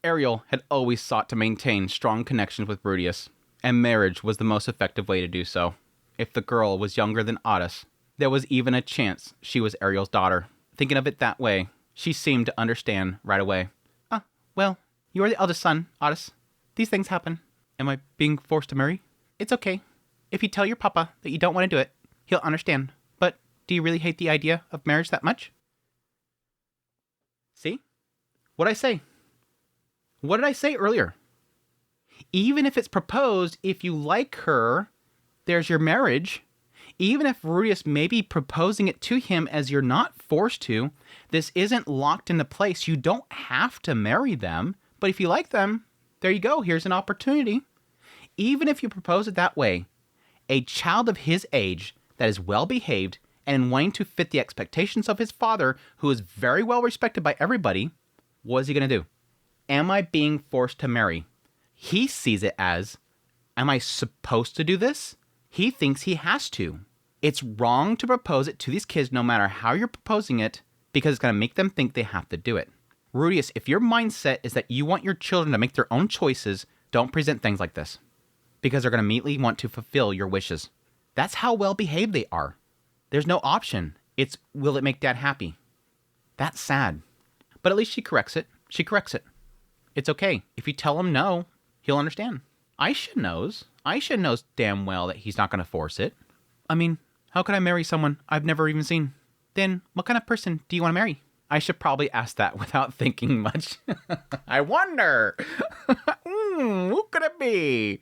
Ariel had always sought to maintain strong connections with Rudius, and marriage was the most effective way to do so. If the girl was younger than Otis, there was even a chance she was Ariel's daughter. Thinking of it that way, she seemed to understand right away. Well, you are the eldest son, Otis. These things happen. Am I being forced to marry? It's okay. If you tell your papa that you don't want to do it, he'll understand. But do you really hate the idea of marriage that much? See? What'd I say? What did I say earlier? Even if it's proposed, if you like her, there's your marriage. Even if Rudius may be proposing it to him as you're not forced to, this isn't locked into place. You don't have to marry them. But if you like them, there you go. Here's an opportunity. even if you propose it that way, a child of his age that is well behaved and wanting to fit the expectations of his father, who is very well respected by everybody, what is he going to do? Am I being forced to marry? He sees it as, am I supposed to do this? He thinks he has to. It's wrong to propose it to these kids no matter how you're proposing it, because it's going to make them think they have to do it. Rudius, if your mindset is that you want your children to make their own choices, don't present things like this, because they're going to immediately want to fulfill your wishes. That's how well behaved they are. There's no option. It's, will it make dad happy? That's sad. But at least she corrects it. She corrects it. It's okay. If you tell him no, he'll understand. Aisha knows. Aisha knows damn well that he's not going to force it. I mean, how could I marry someone I've never even seen? Then what kind of person do you want to marry? I should probably ask that without thinking much. I wonder. Who could it be?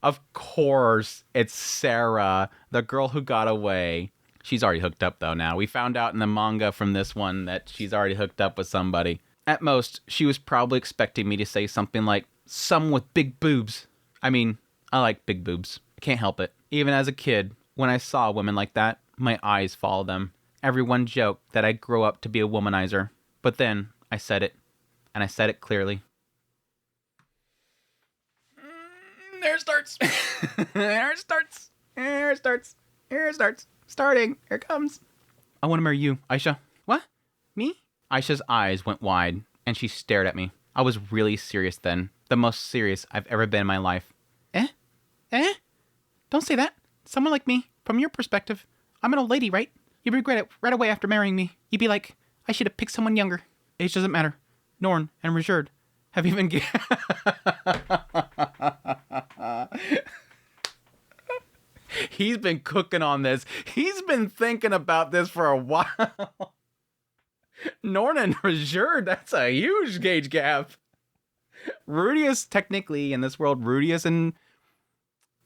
Of course, it's Sarah, the girl who got away. She's already hooked up, though, now. We found out in the manga from this one that she's already hooked up with somebody. At most, she was probably expecting me to say something like, someone with big boobs. I mean, I like big boobs. I can't help it. Even as a kid, when I saw women like that, my eyes followed them. Everyone joked that I'd grow up to be a womanizer. But then, I said it. And I said it clearly. There it starts. There it starts. There it starts. Here it starts. Starting. Here it comes. I want to marry you, Aisha. What? Me? Aisha's eyes went wide, and she stared at me. I was really serious then. The most serious I've ever been in my life. Eh? Eh? Don't say that. Someone like me, from your perspective, I'm an old lady, right? You'd regret it right away after marrying me. You'd be like, I should have picked someone younger. Age doesn't matter. Norn and Richard have even... He's been cooking on this. He's been thinking about this for a while. Norn and Richard, that's a huge age gap. Rudius, technically, in this world, Rudius and...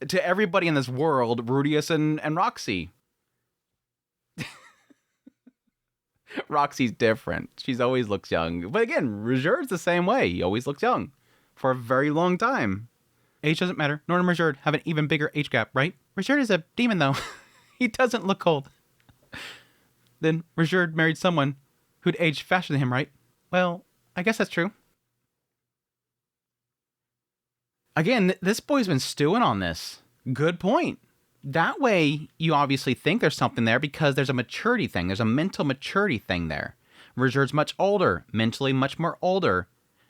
To everybody in this world, Rudius and Roxy. Roxy's different. She's always looks young. But again, Richard's the same way. He always looks young. For a very long time. Age doesn't matter. Norn and Richard have an even bigger age gap, right? Richard is a demon, though. He doesn't look old. Then Richard married someone who'd aged faster than him, right? Well, I guess that's true. Again, this boy's been stewing on this. Good point. That way, you obviously think there's something there because there's a maturity thing. There's a mental maturity thing there. Richard's much older, mentally much more older.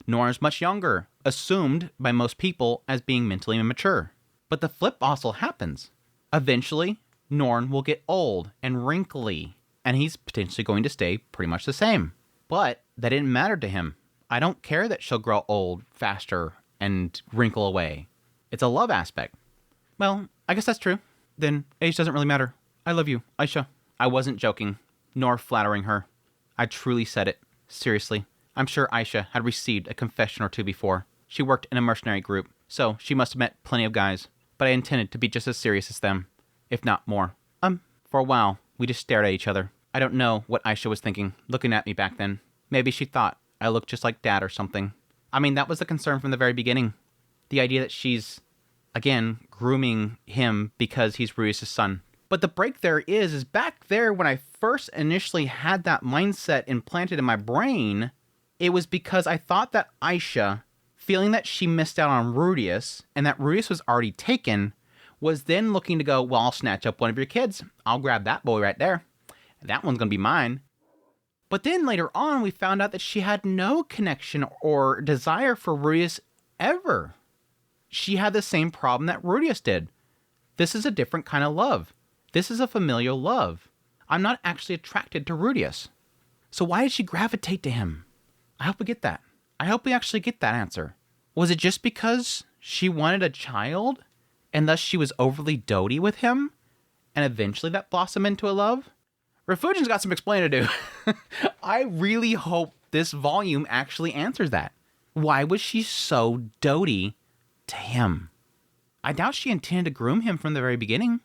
Norn's much younger, assumed by most people as being mentally immature. But the flip also happens. Eventually, Norn will get old and wrinkly, and he's potentially going to stay pretty much the same. But that didn't matter to him. I don't care that she'll grow old faster and wrinkle away. It's a love aspect. Well, I guess that's true. Then age doesn't really matter. I love you, Aisha. I wasn't joking, nor flattering her. I truly said it. Seriously. I'm sure Aisha had received a confession or two before. She worked in a mercenary group, so she must have met plenty of guys. But I intended to be just as serious as them, if not more. For a while, we just stared at each other. I don't know what Aisha was thinking, looking at me back then. Maybe she thought I looked just like Dad or something. I mean, that was the concern from the very beginning. The idea that she's, again, grooming him because he's Rudius' son. But the break there is back there when I first initially had that mindset implanted in my brain, it was because I thought that Aisha, feeling that she missed out on Rudius, and that Rudius was already taken, was then looking to go, well, I'll snatch up one of your kids. I'll grab that boy right there. That one's going to be mine. But then later on, we found out that she had no connection or desire for Rudius ever. She had the same problem that Rudius did. This is a different kind of love. This is a familial love. I'm not actually attracted to Rudius. So why did she gravitate to him? I hope we get that. I hope we actually get that answer. Was it just because she wanted a child, and thus she was overly doty with him, and eventually that blossomed into a love? Refugion's got some explaining to do. I really hope this volume actually answers that. Why was she so doty to him? I doubt she intended to groom him from the very beginning.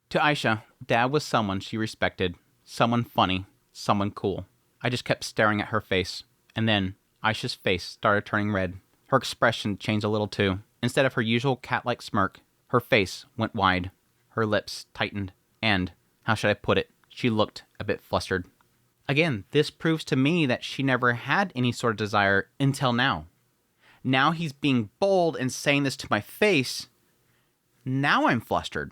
To Aisha, Dad was someone she respected, someone funny, someone cool. I just kept staring at her face, and then Aisha's face started turning red. Her expression changed a little too. Instead of her usual cat-like smirk, her face went wide, her lips tightened, and, how should I put it, she looked a bit flustered. Again, this proves to me that she never had any sort of desire until now. Now he's being bold and saying this to my face. Now I'm flustered.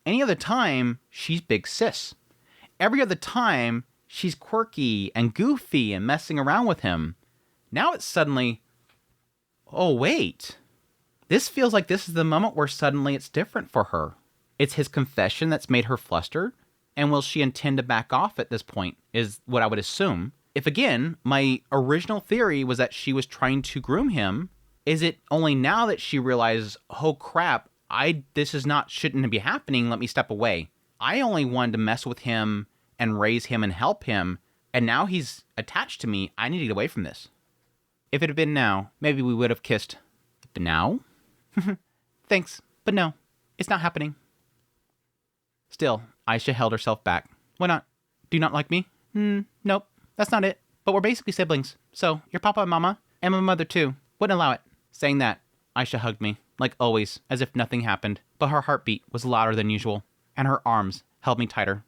Any other time, she's big sis. Every other time, she's quirky and goofy and messing around with him. Now it's suddenly, oh wait. This feels like this is the moment where suddenly it's different for her. It's his confession that's made her flustered. And will she intend to back off at this point, is what I would assume. If again, my original theory was that she was trying to groom him, is it only now that she realizes, oh crap, this shouldn't be happening, let me step away. I only wanted to mess with him and raise him and help him, and now he's attached to me, I need to get away from this. If it had been now, maybe we would have kissed. But now? Thanks, but no, it's not happening. Still, Aisha held herself back. Why not? Do you not like me? Nope, that's not it. But we're basically siblings. So, your papa and mama, and my mother too, wouldn't allow it. Saying that, Aisha hugged me, like always, as if nothing happened. But her heartbeat was louder than usual, and her arms held me tighter.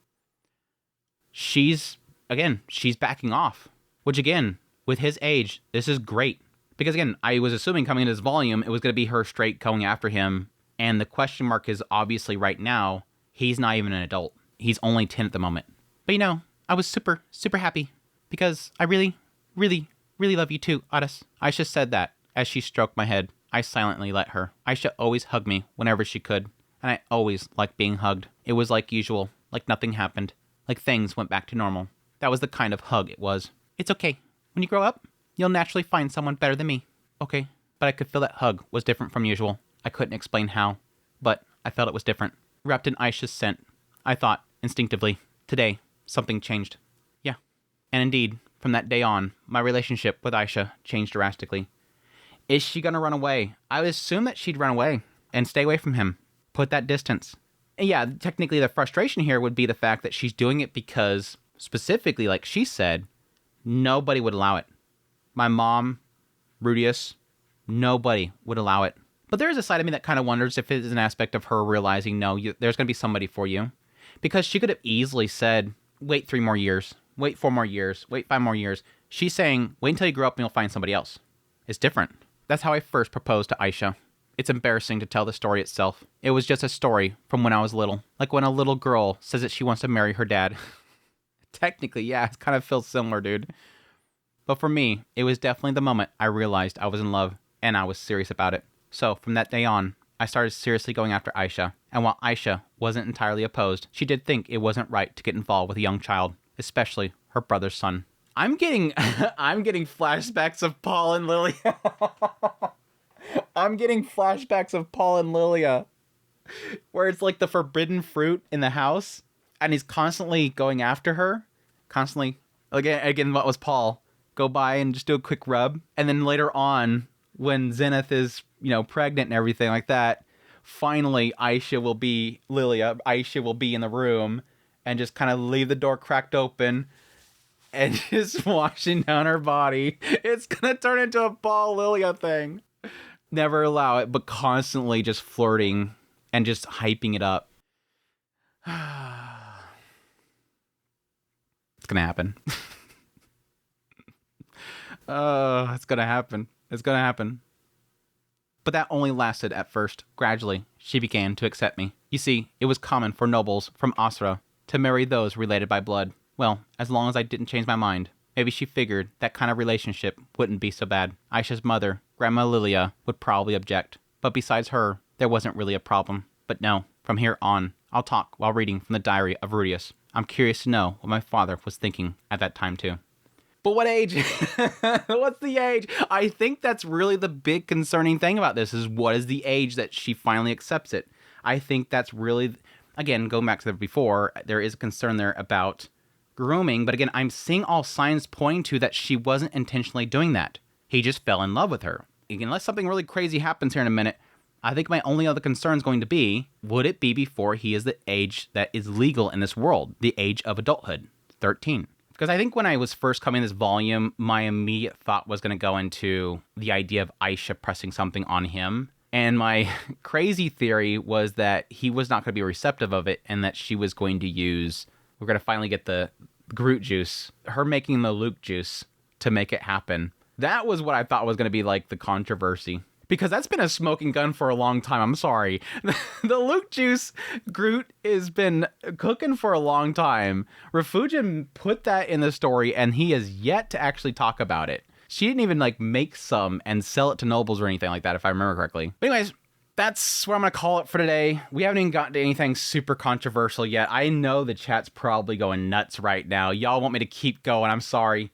She's backing off. Which again, with his age, this is great. Because again, I was assuming coming into this volume, it was going to be her straight going after him. And the question mark is obviously right now, he's not even an adult. He's only 10 at the moment. But I was super, super happy. Because I really, really, really love you too, Otis. Aisha said that as she stroked my head. I silently let her. Aisha always hugged me whenever she could. And I always liked being hugged. It was like usual. Like nothing happened. Like things went back to normal. That was the kind of hug it was. It's okay. When you grow up, you'll naturally find someone better than me. Okay. But I could feel that hug was different from usual. I couldn't explain how. But I felt it was different. Wrapped in Aisha's scent, I thought, instinctively, today, something changed. Yeah. And indeed, from that day on, my relationship with Aisha changed drastically. Is she going to run away? I would assume that she'd run away and stay away from him. Put that distance. And yeah, technically the frustration here would be the fact that she's doing it because, specifically, like she said, nobody would allow it. My mom, Rudius, nobody would allow it. But there is a side of me that kind of wonders if it is an aspect of her realizing, no, there's going to be somebody for you. Because she could have easily said, wait 3 more years, wait 4 more years, wait 5 more years. She's saying, wait until you grow up and you'll find somebody else. It's different. That's how I first proposed to Aisha. It's embarrassing to tell the story itself. It was just a story from when I was little. Like when a little girl says that she wants to marry her dad. Technically, yeah, it kind of feels similar, dude. But for me, it was definitely the moment I realized I was in love and I was serious about it. So from that day on, I started seriously going after Aisha. And while Aisha wasn't entirely opposed, she did think it wasn't right to get involved with a young child, especially her brother's son. I'm getting flashbacks of Paul and Lilia. I'm getting flashbacks of Paul and Lilia, where it's like the forbidden fruit in the house, and he's constantly going after her, constantly. Again, what was Paul? Go by and just do a quick rub, and then later on, when Zenith is pregnant and everything like that, finally Aisha will be in the room, and just kind of leave the door cracked open. And just washing down her body. It's gonna turn into a Paul Lilia thing. Never allow it, but constantly just flirting and just hyping it up. It's gonna happen. It's gonna happen. It's gonna happen. But that only lasted at first. Gradually, she began to accept me. You see, it was common for nobles from Asura to marry those related by blood. Well, as long as I didn't change my mind. Maybe she figured that kind of relationship wouldn't be so bad. Aisha's mother, Grandma Lilia, would probably object. But besides her, there wasn't really a problem. But no, from here on, I'll talk while reading from the diary of Rudius. I'm curious to know what my father was thinking at that time too. But what age? What's the age? I think that's really the big concerning thing about this, is what is the age that she finally accepts it. I think that's really, again, going back to the before, there is a concern there about grooming, but again, I'm seeing all signs pointing to that she wasn't intentionally doing that. He just fell in love with her. Unless something really crazy happens here in a minute, I think my only other concern is going to be, would it be before he is the age that is legal in this world, the age of adulthood, 13? Because I think when I was first coming this volume, my immediate thought was going to go into the idea of Aisha pressing something on him. And my crazy theory was that he was not going to be receptive of it and that she was going to use, we're going to finally get the Groot juice, her making the Luke juice to make it happen. That was what I thought was going to be like the controversy. Because that's been a smoking gun for a long time. I'm sorry. The Luke juice Groot has been cooking for a long time. Refugin put that in the story, and he has yet to actually talk about it. She didn't even like make some and sell it to nobles or anything like that, if I remember correctly. But anyways, that's what I'm going to call it for today. We haven't even gotten to anything super controversial yet. I know the chat's probably going nuts right now. Y'all want me to keep going. I'm sorry.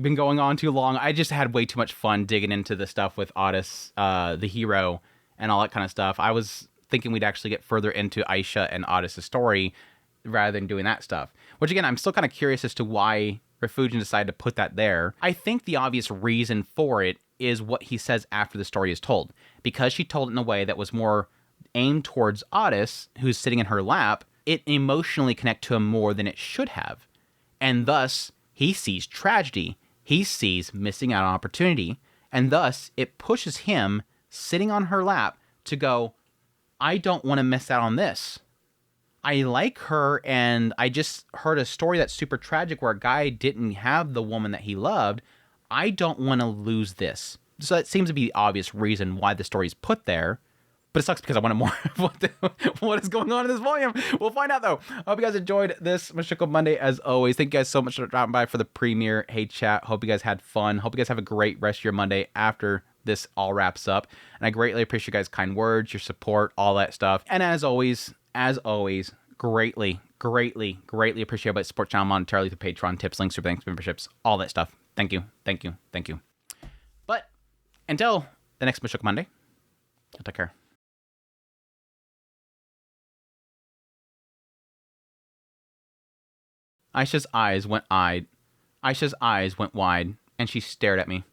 Been going on too long. I just had way too much fun digging into the stuff with Otis, the hero, and all that kind of stuff. I was thinking we'd actually get further into Aisha and Otis' story rather than doing that stuff. Which, again, I'm still kind of curious as to why Refugin decided to put that there. I think the obvious reason for it is what he says after the story is told. Because she told it in a way that was more aimed towards Otis, who's sitting in her lap, it emotionally connected to him more than it should have. And thus, he sees tragedy. He sees missing out on opportunity. And thus, it pushes him, sitting on her lap, to go, I don't want to miss out on this. I like her, and I just heard a story that's super tragic where a guy didn't have the woman that he loved. I don't want to lose this. So that seems to be the obvious reason why the story's put there. But it sucks because I wanted more of what is going on in this volume. We'll find out, though. I hope you guys enjoyed this Mushoku Monday, as always. Thank you guys so much for dropping by for the premiere. Hey, chat. Hope you guys had fun. Hope you guys have a great rest of your Monday after this all wraps up. And I greatly appreciate you guys' kind words, your support, all that stuff. And as always, greatly appreciate everybody support channel monetarily through Patreon, tips, links, super thanks, memberships, all that stuff. Thank you. But until the next Mushoku Monday, I'll take care. Aisha's eyes went wide, and she stared at me.